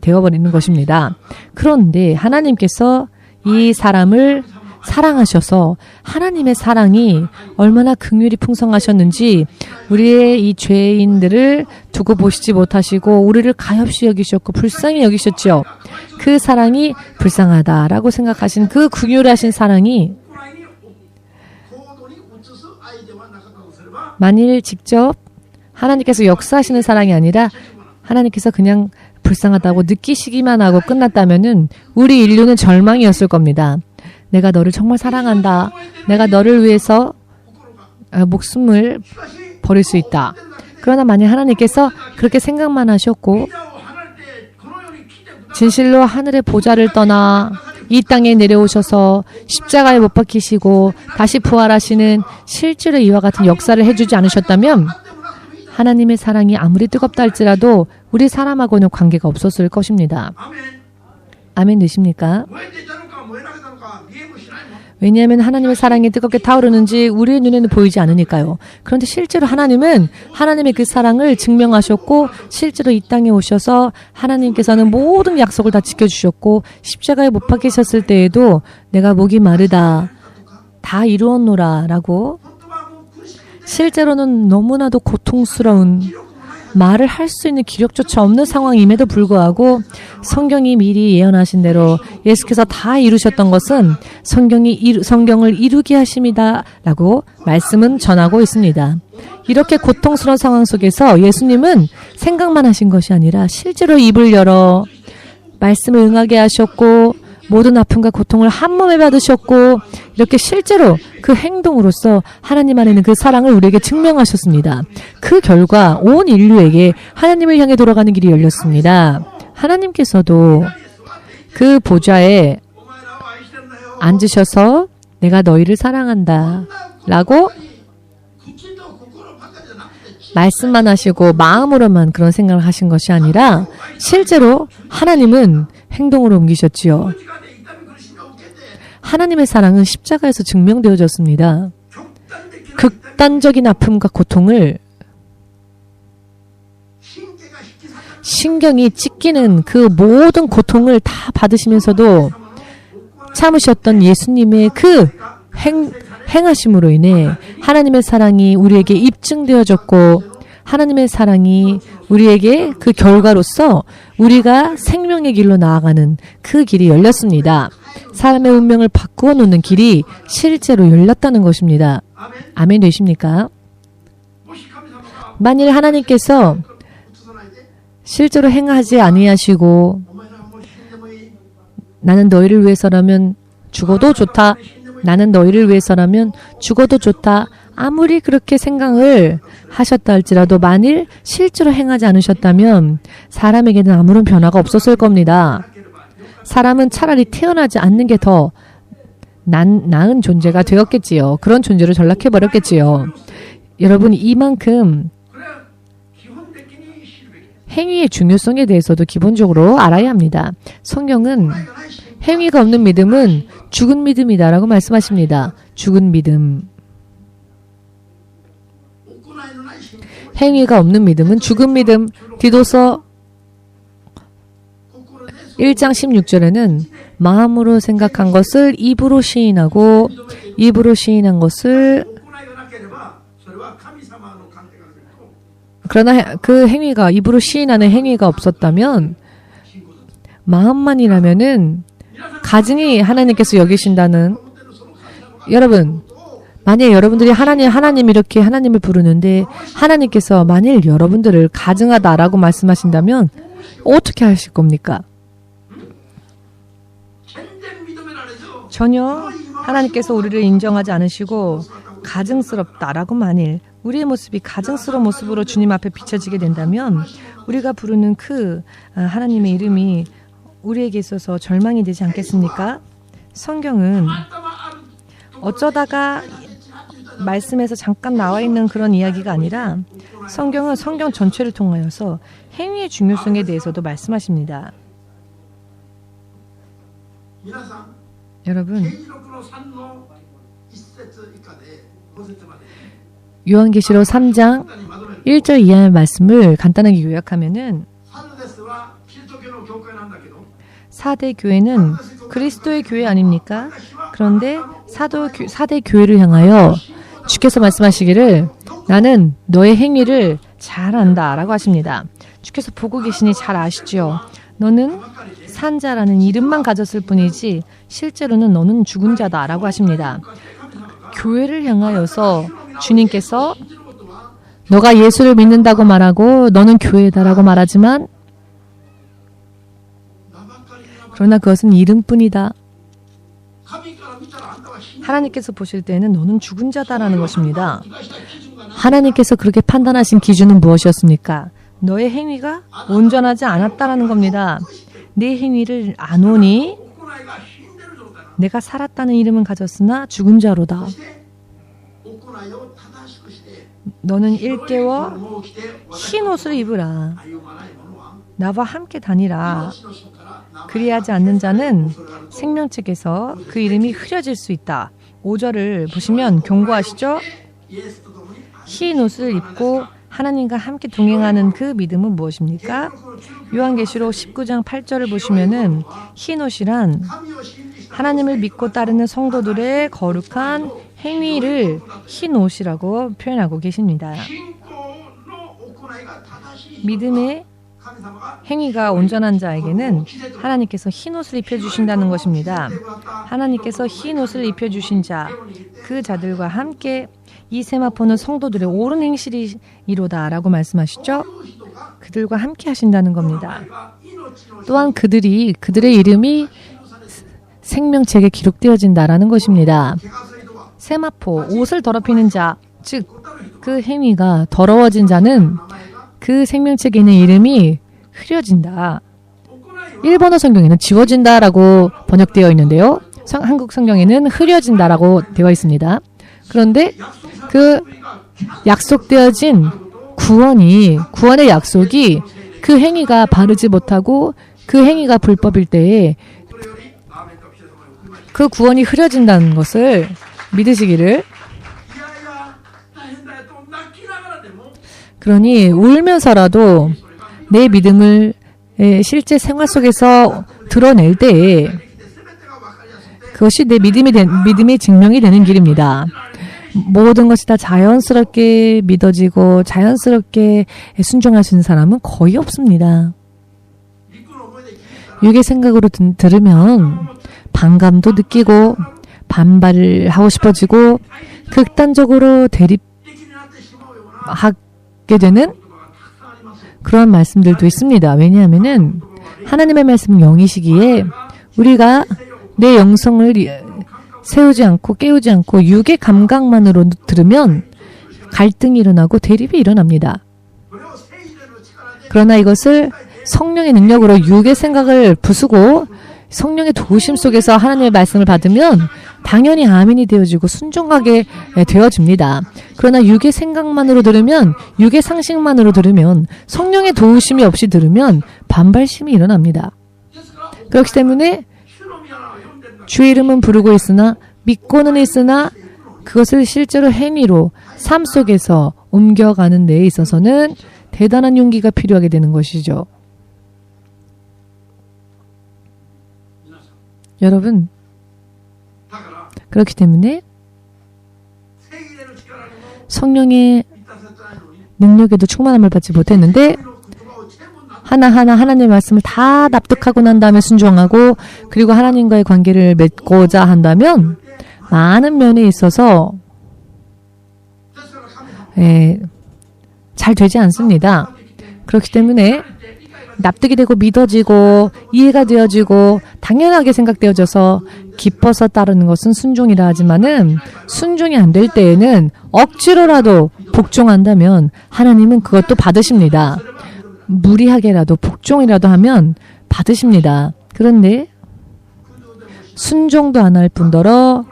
되어버리는 것입니다. 그런데 하나님께서 이 사람을 사랑하셔서 하나님의 사랑이 얼마나 긍휼이 풍성하셨는지 우리의 이 죄인들을 두고 보시지 못하시고 우리를 가엾이 여기셨고 불쌍히 여기셨죠. 그 사랑이 불쌍하다라고 생각하신 그 긍휼하신 사랑이 만일 직접 하나님께서 역사하시는 사랑이 아니라 하나님께서 그냥 불쌍하다고 느끼시기만 하고 끝났다면은 우리 인류는 절망이었을 겁니다. 내가 너를 정말 사랑한다. 내가 너를 위해서 목숨을 버릴 수 있다. 그러나 만약 하나님께서 그렇게 생각만 하셨고 진실로 하늘의 보좌를 떠나 이 땅에 내려오셔서 십자가에 못 박히시고 다시 부활하시는 실제로 이와 같은 역사를 해주지 않으셨다면 하나님의 사랑이 아무리 뜨겁다 할지라도 우리 사람하고는 관계가 없었을 것입니다. 아멘 되십니까? 왜냐하면 하나님의 사랑이 뜨겁게 타오르는지 우리의 눈에는 보이지 않으니까요. 그런데 실제로 하나님은 하나님의 그 사랑을 증명하셨고 실제로 이 땅에 오셔서 하나님께서는 모든 약속을 다 지켜주셨고 십자가에 못 박히셨을 때에도 내가 목이 마르다 다 이루었노라 라고 실제로는 너무나도 고통스러운 말을 할 수 있는 기력조차 없는 상황임에도 불구하고 성경이 미리 예언하신 대로 예수께서 다 이루셨던 것은 성경을 이루게 하심이다 라고 말씀은 전하고 있습니다. 이렇게 고통스러운 상황 속에서 예수님은 생각만 하신 것이 아니라 실제로 입을 열어 말씀을 응하게 하셨고 모든 아픔과 고통을 한 몸에 받으셨고 이렇게 실제로 그 행동으로서 하나님 안에 있는 그 사랑을 우리에게 증명하셨습니다. 그 결과 온 인류에게 하나님을 향해 돌아가는 길이 열렸습니다. 하나님께서도 그 보좌에 앉으셔서 내가 너희를 사랑한다 라고 말씀만 하시고 마음으로만 그런 생각을 하신 것이 아니라 실제로 하나님은 행동으로 옮기셨지요. 하나님의 사랑은 십자가에서 증명되어졌습니다. 극단적인 아픔과 고통을 신경이 찢기는 그 모든 고통을 다 받으시면서도 참으셨던 예수님의 그 행하심으로 인해 하나님의 사랑이 우리에게 입증되어졌고 하나님의 사랑이 우리에게 그 결과로서 우리가 생명의 길로 나아가는 그 길이 열렸습니다. 사람의 운명을 바꾸어 놓는 길이 실제로 열렸다는 것입니다. 아멘 되십니까? 만일 하나님께서 실제로 행하지 아니하시고 나는 너희를 위해서라면 죽어도 좋다. 나는 너희를 위해서라면 죽어도 좋다. 아무리 그렇게 생각을 하셨다 할지라도 만일 실제로 행하지 않으셨다면 사람에게는 아무런 변화가 없었을 겁니다. 사람은 차라리 태어나지 않는 게 더 나은 존재가 되었겠지요. 그런 존재로 전락해버렸겠지요. 여러분, 이만큼 행위의 중요성에 대해서도 기본적으로 알아야 합니다. 성경은 행위가 없는 믿음은 죽은 믿음이다라고 말씀하십니다. 죽은 믿음. 행위가 없는 믿음은 죽은 믿음. 디도서 1장 16절에는 마음으로 생각한 것을 입으로 시인하고 입으로 시인한 것을 그러나 그 행위가 입으로 시인하는 행위가 없었다면 마음만이라면은 가증히 하나님께서 여기신다는 여러분 만약 여러분들이 하나님 이렇게 하나님을 부르는데 하나님께서 만일 여러분들을 가증하다라고 말씀하신다면 어떻게 하실 겁니까? 전혀 하나님께서 우리를 인정하지 않으시고 가증스럽다라고 만일 우리의 모습이 가증스러운 모습으로 주님 앞에 비춰지게 된다면 우리가 부르는 그 하나님의 이름이 우리에게 있어서 절망이 되지 않겠습니까? 성경은 어쩌다가 말씀에서 잠깐 나와 있는 그런 이야기가 아니라 성경은 성경 전체를 통하여서 행위의 중요성에 대해서도 말씀하십니다. 여러분, 요한계시록 3장 1절 이하의 말씀을 간단하게 요약하면은 사대 교회는 그리스도의 교회 아닙니까? 그런데 사대 교회를 향하여 주께서 말씀하시기를 나는 너의 행위를 잘 안다 라고 하십니다. 주께서 보고 계시니 잘 아시죠? 너는 산자라는 이름만 가졌을 뿐이지 실제로는 너는 죽은 자다 라고 하십니다. 교회를 향하여서 주님께서 너가 예수를 믿는다고 말하고 너는 교회다라고 말하지만 그러나 그것은 이름뿐이다. 하나님께서 보실 때는 너는 죽은 자다라는 것입니다. 하나님께서 그렇게 판단하신 기준은 무엇이었습니까? 너의 행위가 온전하지 않았다라는 겁니다. 내 행위를 안 오니 내가 살았다는 이름은 가졌으나 죽은 자로다. 너는 일깨워 흰 옷을 입으라. 나와 함께 다니라. 그리하지 않는 자는 생명책에서 그 이름이 흐려질 수 있다. 5절을 보시면 경고하시죠? 흰 옷을 입고 하나님과 함께 동행하는 그 믿음은 무엇입니까? 요한계시록 19장 8절을 보시면은 흰 옷이란 하나님을 믿고 따르는 성도들의 거룩한 행위를 흰 옷이라고 표현하고 계십니다. 믿음의 행위가 온전한 자에게는 하나님께서 흰 옷을 입혀주신다는 것입니다. 하나님께서 흰 옷을 입혀주신 자, 그 자들과 함께 이 세마포는 성도들의 옳은 행실이로다 라고 말씀하시죠. 그들과 함께 하신다는 겁니다. 또한 그들의 이름이 생명책에 기록되어진다라는 것입니다. 세마포, 옷을 더럽히는 자, 즉 그 행위가 더러워진 자는 그 생명책에 있는 이름이 흐려진다. 일본어 성경에는 지워진다라고 번역되어 있는데요. 한국 성경에는 흐려진다라고 되어 있습니다. 그런데 그 약속되어진 구원의 약속이 그 행위가 바르지 못하고 그 행위가 불법일 때에 그 구원이 흐려진다는 것을 믿으시기를. 그러니 울면서라도 내 믿음을 실제 생활 속에서 드러낼 때에 그것이 내 믿음의 증명이 되는 길입니다. 모든 것이 다 자연스럽게 믿어지고 자연스럽게 순종할 수 있는 사람은 거의 없습니다. 육의 생각으로 들으면 반감도 느끼고 반발을 하고 싶어지고 극단적으로 대립하게 되는 그런 말씀들도 있습니다. 왜냐하면은 하나님의 말씀은 영이시기에 우리가 내 영성을 세우지 않고 깨우지 않고 육의 감각만으로 들으면 갈등이 일어나고 대립이 일어납니다. 그러나 이것을 성령의 능력으로 육의 생각을 부수고 성령의 도우심 속에서 하나님의 말씀을 받으면 당연히 아멘이 되어지고 순종하게 되어집니다. 그러나 육의 생각만으로 들으면, 육의 상식만으로 들으면, 성령의 도우심이 없이 들으면 반발심이 일어납니다. 그렇기 때문에 주의 이름은 부르고 있으나 믿고는 있으나 그것을 실제로 행위로 삶 속에서 옮겨가는 데에 있어서는 대단한 용기가 필요하게 되는 것이죠. 여러분, 그렇기 때문에 성령의 능력에도 충만함을 받지 못했는데 하나하나 하나님의 말씀을 다 납득하고 난 다음에 순종하고 그리고 하나님과의 관계를 맺고자 한다면 많은 면에 있어서 잘 되지 않습니다. 그렇기 때문에 납득이 되고 믿어지고 이해가 되어지고 당연하게 생각되어져서 기뻐서 따르는 것은 순종이라 하지만은 순종이 안 될 때에는 억지로라도 복종한다면 하나님은 그것도 받으십니다. 무리하게라도 복종이라도 하면 받으십니다. 그런데 순종도 안 할 뿐더러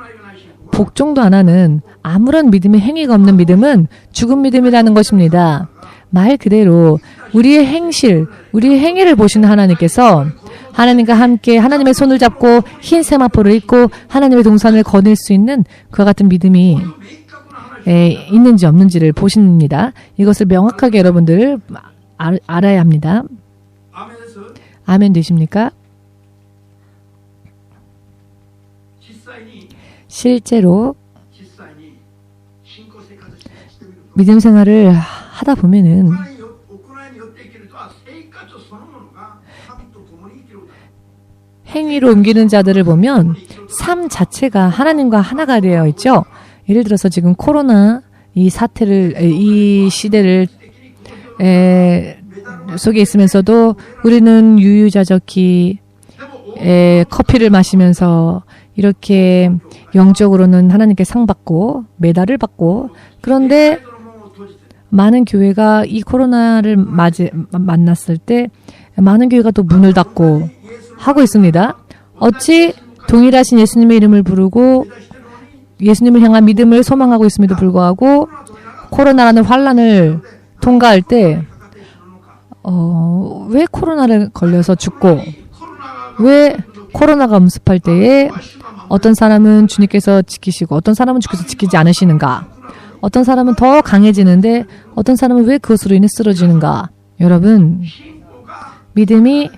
복종도 안 하는 아무런 믿음의 행위가 없는 믿음은 죽은 믿음이라는 것입니다. 말 그대로 우리의 행실, 우리의 행위를 보시는 하나님께서 하나님과 함께 하나님의 손을 잡고 흰 세마포를 입고 하나님의 동산을 거닐 수 있는 그와 같은 믿음이 있는지 없는지를 보십니다. 이것을 명확하게 여러분들 알아야 합니다. 아멘 되십니까? 실제로 믿음 생활을 하다 보면은 행위로 옮기는 자들을 보면 삶 자체가 하나님과 하나가 되어 있죠. 예를 들어서 지금 코로나 이 사태를, 이 시대를 속에 있으면서도 우리는 유유자적히 커피를 마시면서 이렇게 영적으로는 하나님께 상 받고 메달을 받고 그런데 많은 교회가 이 코로나를 만났을 때 많은 교회가 또 문을 닫고 하고 있습니다. 어찌 동일하신 예수님의 이름을 부르고 예수님을 향한 믿음을 소망하고 있음에도 불구하고 코로나라는 환란을 통과할 때 왜 코로나를 걸려서 죽고 왜 코로나가 엄습할 때에 어떤 사람은 주님께서 지키시고 어떤 사람은 주께서 지키지 않으시는가? 어떤 사람은 더 강해지는데 어떤 사람은 왜 그것으로 인해 쓰러지는가? 여러분, 믿음이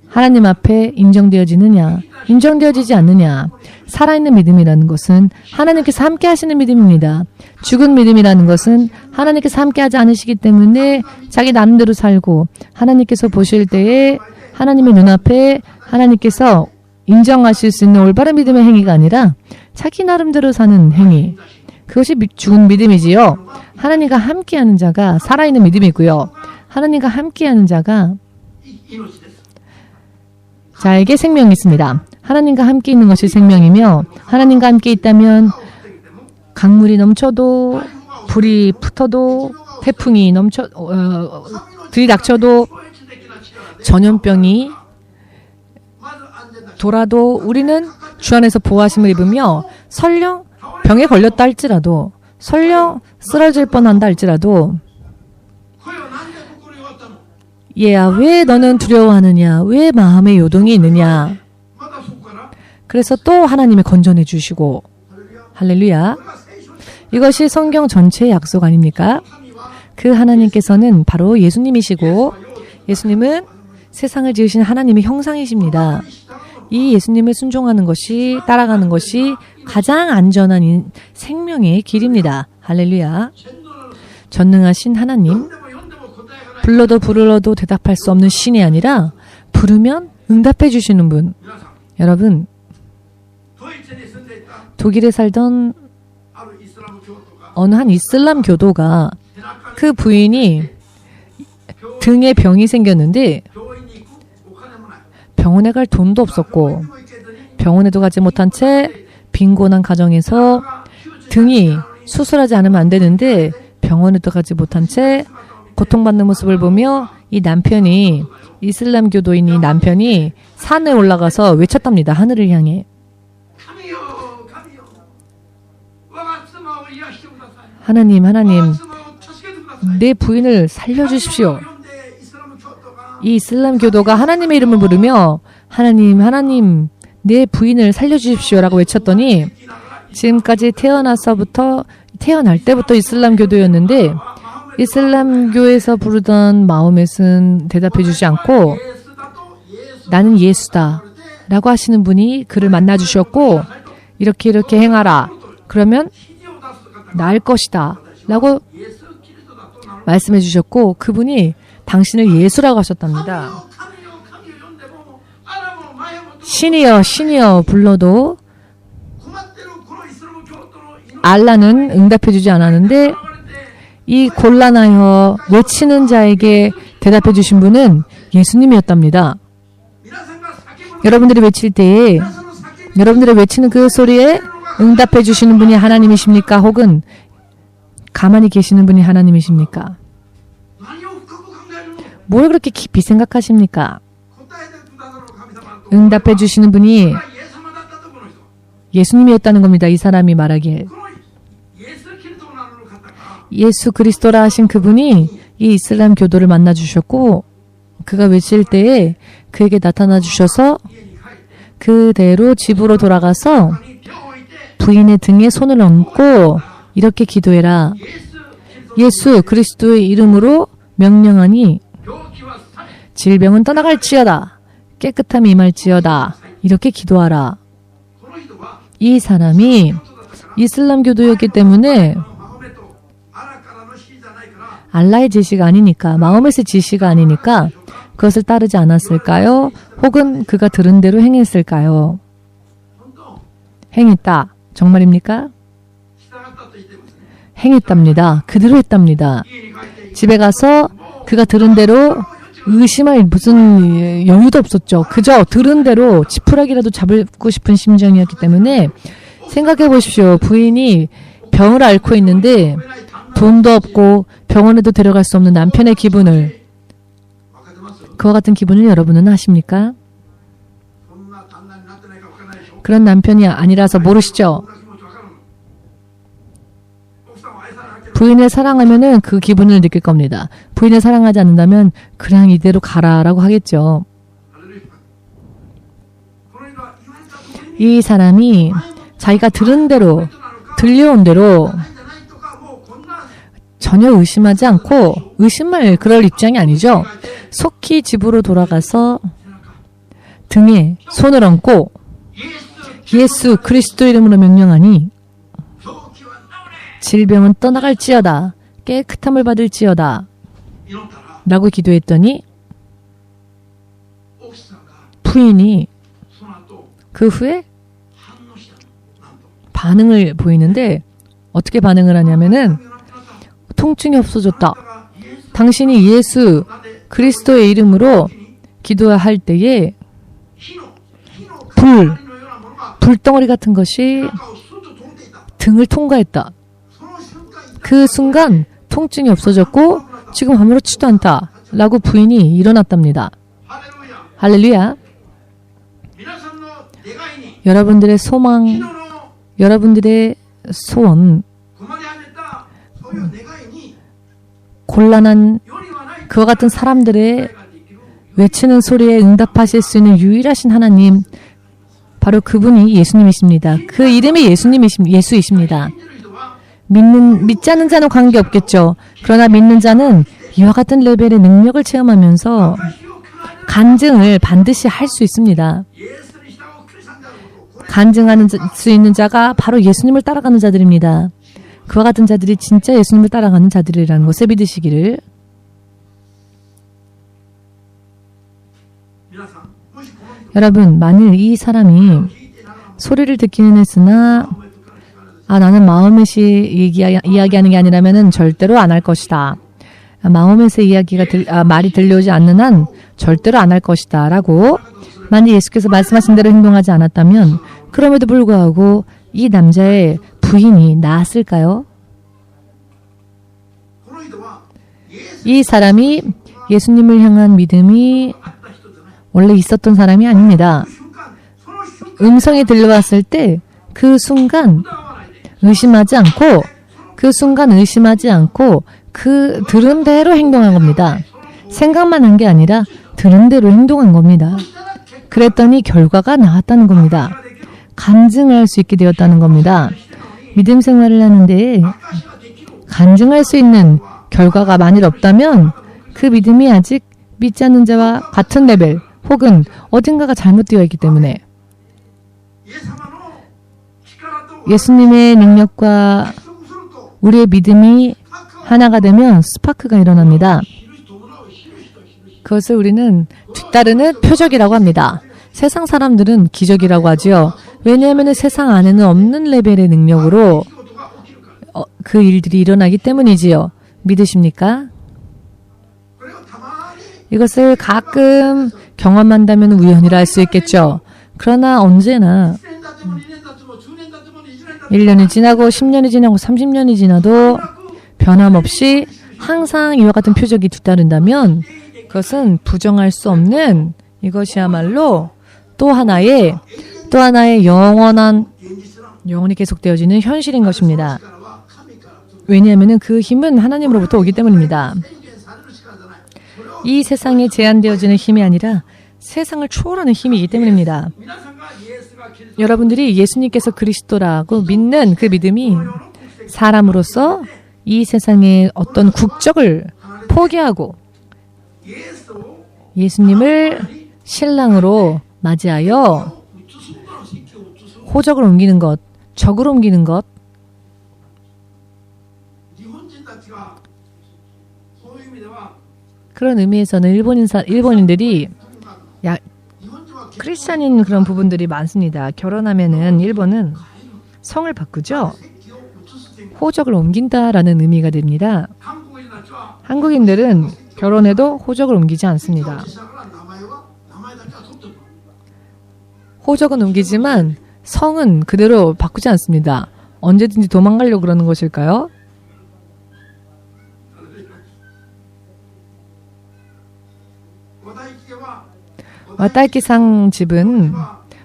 하나님 앞에 인정되어지느냐, 인정되어지지 않느냐. 살아있는 믿음이라는 것은 하나님께서 함께 하시는 믿음입니다. 죽은 믿음이라는 것은 하나님께서 함께 하지 않으시기 때문에 자기 나름대로 살고 하나님께서 보실 때에 하나님의 눈앞에 하나님께서 인정하실 수 있는 올바른 믿음의 행위가 아니라 자기 나름대로 사는 행위. 그것이 죽은 믿음이지요. 하나님과 함께하는 자가 살아있는 믿음이고요. 하나님과 함께하는 자가 자에게 생명이 있습니다. 하나님과 함께 있는 것이 생명이며 하나님과 함께 있다면 강물이 넘쳐도 불이 붙어도 태풍이 들이닥쳐도 전염병이 돌아도 우리는 주 안에서 보호하심을 입으며 설령 병에 걸렸다 할지라도 설령 쓰러질 뻔한다 할지라도 얘야 왜 너는 두려워하느냐 왜 마음에 요동이 있느냐 그래서 또 하나님이 건져내 주시고 할렐루야 이것이 성경 전체의 약속 아닙니까? 그 하나님께서는 바로 예수님이시고 예수님은 세상을 지으신 하나님의 형상이십니다. 이 예수님을 순종하는 것이 따라가는 것이 가장 안전한 생명의 길입니다. 할렐루야. 전능하신 하나님, 불러도 부르러도 대답할 수 없는 신이 아니라 부르면 응답해 주시는 분. 여러분, 독일에 살던 어느 한 이슬람 교도가 그 부인이 등에 병이 생겼는데 병원에 갈 돈도 없었고 병원에도 가지 못한 채 빈곤한 가정에서 등이 수술하지 않으면 안 되는데 병원에도 가지 못한 채 고통받는 모습을 보며 이 남편이 이슬람 교도인 이 남편이 산에 올라가서 외쳤답니다. 하늘을 향해. 하나님, 하나님, 내 부인을 살려주십시오. 이 이슬람 교도가 하나님의 이름을 부르며 하나님, 하나님, 내 부인을 살려주십시오라고 외쳤더니 지금까지 태어날 때부터 이슬람 교도였는데 이슬람교에서 부르던 마호멧은 대답해 주지 않고 나는 예수다 라고 하시는 분이 그를 만나 주셨고 이렇게 행하라. 그러면 나을 것이다 라고 말씀해 주셨고 그분이 당신을 예수라고 하셨답니다. 신이여 신이여 불러도 알라는 응답해 주지 않았는데 이 곤란하여 외치는 자에게 대답해 주신 분은 예수님이었답니다. 여러분들이 외칠 때에 여러분들이 외치는 그 소리에 응답해 주시는 분이 하나님이십니까? 혹은 가만히 계시는 분이 하나님이십니까? 뭘 그렇게 깊이 생각하십니까? 응답해 주시는 분이 예수님이었다는 겁니다. 이 사람이 말하기에. 예수 그리스도라 하신 그분이 이 이슬람 교도를 만나 주셨고 그가 외칠 때에 그에게 나타나 주셔서 그대로 집으로 돌아가서 부인의 등에 손을 얹고 이렇게 기도해라. 예수 그리스도의 이름으로 명령하니 질병은 떠나갈지어다. 깨끗함이 임할지어다. 이렇게 기도하라. 이 사람이 이슬람 교도였기 때문에 알라의 지시가 아니니까 마호멧의 지시가 아니니까 그것을 따르지 않았을까요? 혹은 그가 들은 대로 행했을까요? 행했다. 정말입니까? 행했답니다. 그대로 했답니다. 집에 가서 그가 들은 대로 의심할 무슨 여유도 없었죠. 그저 들은 대로 지푸라기라도 잡고 싶은 심정이었기 때문에 생각해 보십시오. 부인이 병을 앓고 있는데 돈도 없고 병원에도 데려갈 수 없는 남편의 기분을 그와 같은 기분을 여러분은 아십니까? 그런 남편이 아니라서 모르시죠? 부인을 사랑하면은 그 기분을 느낄 겁니다. 부인을 사랑하지 않는다면 그냥 이대로 가라라고 하겠죠. 이 사람이 자기가 들은 대로 들려온 대로 전혀 의심하지 않고 의심할 그럴 입장이 아니죠. 속히 집으로 돌아가서 등에 손을 얹고 예수 그리스도 이름으로 명령하니 질병은 떠나갈지어다. 깨끗함을 받을지어다. 라고 기도했더니 부인이 그 후에 반응을 보이는데 어떻게 반응을 하냐면은 통증이 없어졌다. 당신이 예수 그리스도의 이름으로 기도할 때에 불덩어리 같은 것이 등을 통과했다. 그 순간 통증이 없어졌고 지금 아무렇지도 않다. 라고 부인이 일어났답니다. 할렐루야. 여러분들의 소망, 여러분들의 소원, 곤란한 그와 같은 사람들의 외치는 소리에 응답하실 수 있는 유일하신 하나님, 바로 그분이 예수님이십니다. 그 이름이 예수이십니다. 믿지 않는 자는 관계없겠죠. 그러나 믿는 자는 이와 같은 레벨의 능력을 체험하면서 간증을 반드시 할 수 있습니다. 간증하는 수 있는 자가 바로 예수님을 따라가는 자들입니다. 그와 같은 자들이 진짜 예수님을 따라가는 자들이라는 것을 믿으시기를. 여러분, 만일 이 사람이 소리를 듣기는 했으나 나는 마음에서 이야기하는 게 아니라면 절대로 안 할 것이다. 마음에서 말이 들려오지 않는 한 절대로 안 할 것이다 라고 만일 예수께서 말씀하신 대로 행동하지 않았다면 그럼에도 불구하고 이 남자의 부인이 나았을까요? 이 사람이 예수님을 향한 믿음이 원래 있었던 사람이 아닙니다. 음성이 들려왔을 때 그 순간 의심하지 않고 그 들은 대로 행동한 겁니다. 생각만 한 게 아니라 들은 대로 행동한 겁니다. 그랬더니 결과가 나왔다는 겁니다. 간증할 수 있게 되었다는 겁니다. 믿음 생활을 하는데 간증할 수 있는 결과가 만일 없다면 그 믿음이 아직 믿지 않는 자와 같은 레벨 혹은 어딘가가 잘못되어 있기 때문에 예수님의 능력과 우리의 믿음이 하나가 되면 스파크가 일어납니다. 그것을 우리는 뒤따르는 표적이라고 합니다. 세상 사람들은 기적이라고 하지요. 왜냐하면 세상 안에는 없는 레벨의 능력으로 그 일들이 일어나기 때문이지요. 믿으십니까? 이것을 가끔 경험한다면 우연이라 할 수 있겠죠. 그러나 언제나 1년이 지나고 10년이 지나고 30년이 지나도 변함없이 항상 이와 같은 표적이 뒤따른다면 그것은 부정할 수 없는 이것이야말로 또 하나의 영원히 계속되어지는 현실인 것입니다. 왜냐하면 그 힘은 하나님으로부터 오기 때문입니다. 이 세상에 제한되어지는 힘이 아니라 세상을 초월하는 힘이기 때문입니다. 여러분들이 예수님께서 그리스도라고 믿는 그 믿음이 사람으로서 이 세상의 어떤 국적을 포기하고 예수님을 신랑으로 맞이하여 호적을 옮기는 것, 적을 옮기는 것, 그런 의미에서는 일본인들이 크리스찬인 그런 부분들이 많습니다. 결혼하면은 일본은 성을 바꾸죠. 호적을 옮긴다라는 의미가 됩니다. 한국인들은 결혼해도 호적을 옮기지 않습니다. 호적은 옮기지만 성은 그대로 바꾸지 않습니다. 언제든지 도망가려고 그러는 것일까요? 와타히키상 집은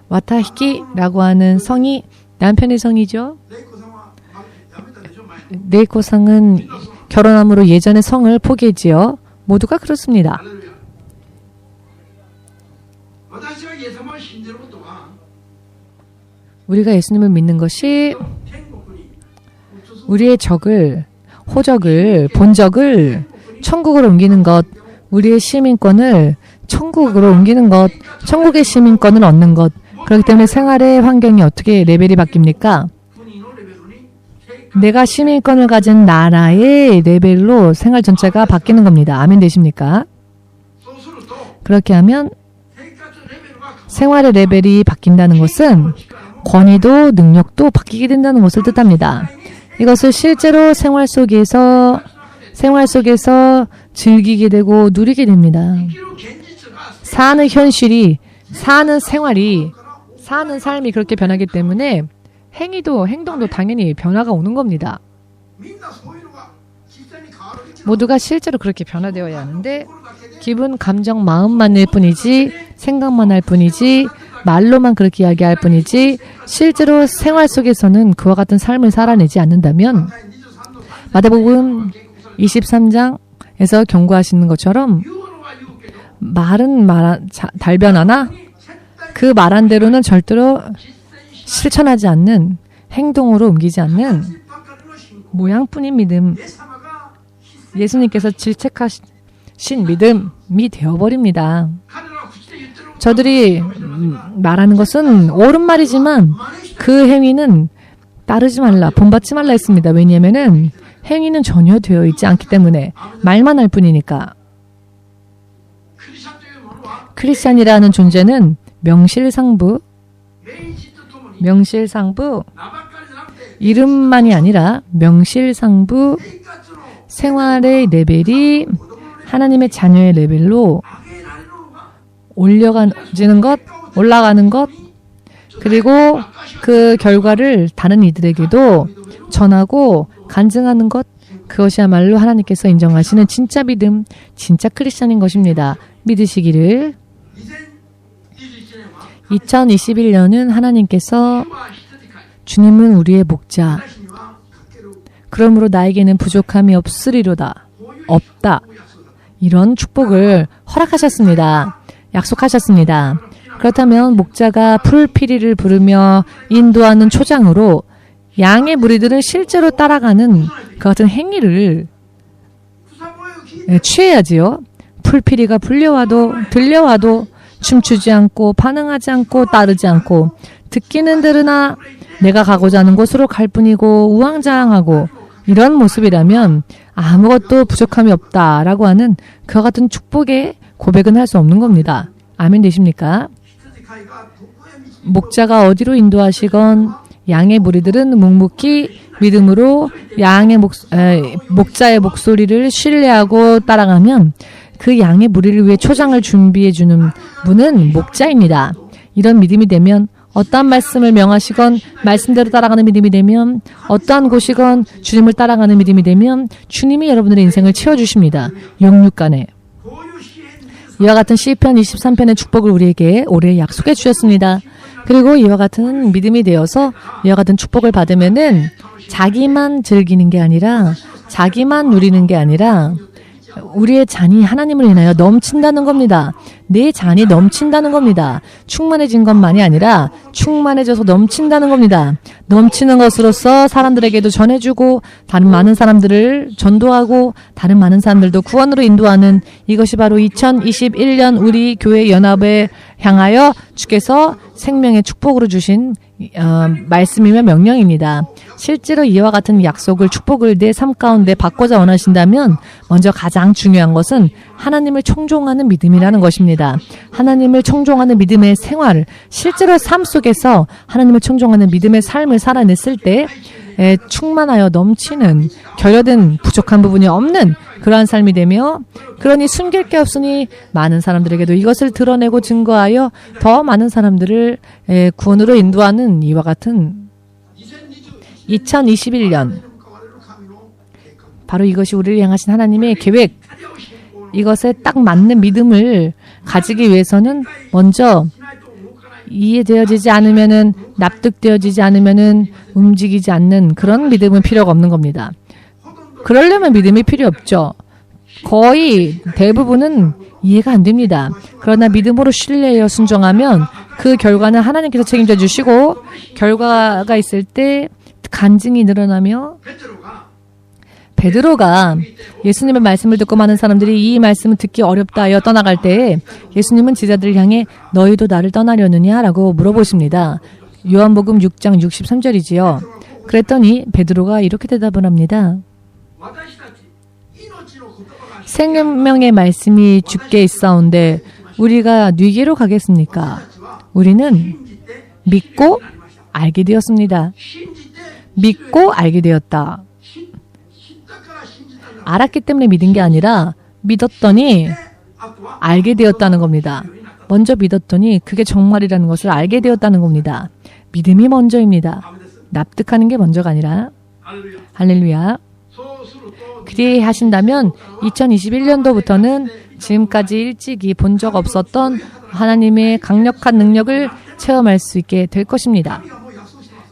와타히키라고 하는 성이 남편의 성이죠. 네이코상은 결혼함으로 예전의 성을 포기했지요. 모두가 그렇습니다. 우리가 예수님을 믿는 것이 우리의 호적을, 본적을 천국으로 옮기는 것, 우리의 시민권을 천국으로 옮기는 것, 천국의 시민권을 얻는 것. 그렇기 때문에 생활의 환경이 어떻게 레벨이 바뀝니까? 내가 시민권을 가진 나라의 레벨로 생활 전체가 바뀌는 겁니다. 아멘 되십니까? 그렇게 하면 생활의 레벨이 바뀐다는 것은 권위도 능력도 바뀌게 된다는 것을 뜻합니다. 이것을 실제로 생활 속에서 즐기게 되고 누리게 됩니다. 사는 현실이, 사는 생활이, 사는 삶이 그렇게 변하기 때문에 행동도 당연히 변화가 오는 겁니다. 모두가 실제로 그렇게 변화되어야 하는데 기분, 감정, 마음만일 뿐이지 생각만 할 뿐이지 말로만 그렇게 이야기할 뿐이지 실제로 생활 속에서는 그와 같은 삶을 살아내지 않는다면 마태복음 23장에서 경고하시는 것처럼 말은 달변하나 그 말한 대로는 절대로 실천하지 않는, 행동으로 옮기지 않는 모양뿐인 믿음, 예수님께서 질책하신 믿음이 되어버립니다. 저들이 말하는 것은 옳은 말이지만 그 행위는 따르지 말라, 본받지 말라 했습니다. 왜냐하면 행위는 전혀 되어 있지 않기 때문에 말만 할 뿐이니까. 크리스찬이라는 존재는 명실상부 이름만이 아니라 명실상부 생활의 레벨이 하나님의 자녀의 레벨로 올라가는 것, 그리고 그 결과를 다른 이들에게도 전하고 간증하는 것, 그것이야말로 하나님께서 인정하시는 진짜 믿음, 진짜 크리스찬인 것입니다. 믿으시기를. 2021년은 하나님께서 주님은 우리의 목자, 그러므로 나에게는 부족함이 없으리로다, 없다, 이런 축복을 허락하셨습니다. 약속하셨습니다. 그렇다면 목자가 풀피리를 부르며 인도하는 초장으로 양의 무리들은 실제로 따라가는 그 같은 행위를 취해야지요. 풀피리가 들려와도 춤추지 않고 반응하지 않고 따르지 않고 듣기는 들으나 내가 가고자 하는 곳으로 갈 뿐이고 우왕좌왕하고 이런 모습이라면 아무것도 부족함이 없다라고 하는 그와 같은 축복의 고백은 할 수 없는 겁니다. 아멘 되십니까? 목자가 어디로 인도하시건 양의 무리들은 묵묵히 믿음으로 목자의 목소리를 신뢰하고 따라가면 그 양의 무리를 위해 초장을 준비해 주는 분은 목자입니다. 이런 믿음이 되면 어떠한 말씀을 명하시건 말씀대로 따라가는 믿음이 되면 어떠한 곳이건 주님을 따라가는 믿음이 되면 주님이 여러분들의 인생을 채워주십니다. 영육간에. 이와 같은 시편 23편의 축복을 우리에게 올해 약속해 주셨습니다. 그리고 이와 같은 믿음이 되어서 이와 같은 축복을 받으면은 자기만 즐기는 게 아니라 자기만 누리는 게 아니라 우리의 잔이 하나님을 인하여 넘친다는 겁니다. 내 잔이 넘친다는 겁니다. 충만해진 것만이 아니라 충만해져서 넘친다는 겁니다. 넘치는 것으로서 사람들에게도 전해주고 다른 많은 사람들을 전도하고 다른 많은 사람들도 구원으로 인도하는 이것이 바로 2021년 우리 교회 연합에 향하여 주께서 생명의 축복으로 주신 말씀이며 명령입니다. 실제로 이와 같은 약속을 축복을 내 삶 가운데 받고자 원하신다면 먼저 가장 중요한 것은 하나님을 청종하는 믿음이라는 것입니다. 하나님을 청종하는 믿음의 생활을 실제로 삶 속에서 하나님을 청종하는 믿음의 삶을 살아냈을 때 충만하여 넘치는 결여된 부족한 부분이 없는 그러한 삶이 되며 그러니 숨길 게 없으니 많은 사람들에게도 이것을 드러내고 증거하여 더 많은 사람들을 구원으로 인도하는 이와 같은 2021년 바로 이것이 우리를 향하신 하나님의 계획, 이것에 딱 맞는 믿음을 가지기 위해서는 먼저 이해되어지지 않으면은 납득되어지지 않으면은 움직이지 않는 그런 믿음은 필요가 없는 겁니다. 그러려면 믿음이 필요 없죠. 거의 대부분은 이해가 안 됩니다. 그러나 믿음으로 신뢰하여 순종하면 그 결과는 하나님께서 책임져 주시고 결과가 있을 때 간증이 늘어나며 베드로가 예수님의 말씀을 듣고 많은 사람들이 이 말씀을 듣기 어렵다 하여 떠나갈 때 예수님은 제자들을 향해 너희도 나를 떠나려느냐? 라고 물어보십니다. 요한복음 6장 63절이지요. 그랬더니 베드로가 이렇게 대답을 합니다. 생명의 말씀이 주께 있사온데 우리가 뉘게로 가겠습니까? 우리는 믿고 알게 되었습니다. 믿고 알게 되었다. 알았기 때문에 믿은 게 아니라 믿었더니 알게 되었다는 겁니다. 먼저 믿었더니 그게 정말이라는 것을 알게 되었다는 겁니다. 믿음이 먼저입니다. 납득하는 게 먼저가 아니라. 할렐루야. 그리 하신다면 2021년도부터는 지금까지 일찍이 본 적 없었던 하나님의 강력한 능력을 체험할 수 있게 될 것입니다.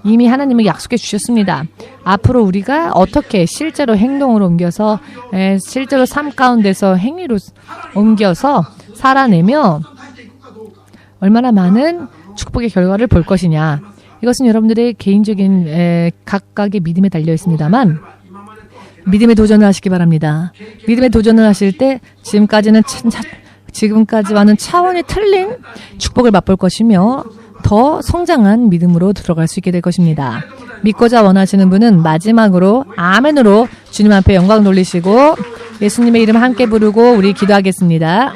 이미 하나님은 약속해 주셨습니다. 앞으로 우리가 어떻게 실제로 행동으로 옮겨서 실제로 삶 가운데서 행위로 옮겨서 살아내며 얼마나 많은 축복의 결과를 볼 것이냐. 이것은 여러분들의 개인적인 각각의 믿음에 달려 있습니다만 믿음의 도전을 하시기 바랍니다. 믿음의 도전을 하실 때 지금까지는 지금까지와는 차원이 틀린 축복을 맛볼 것이며 더 성장한 믿음으로 들어갈 수 있게 될 것입니다. 믿고자 원하시는 분은 마지막으로 아멘으로 주님 앞에 영광 돌리시고 예수님의 이름 함께 부르고 우리 기도하겠습니다.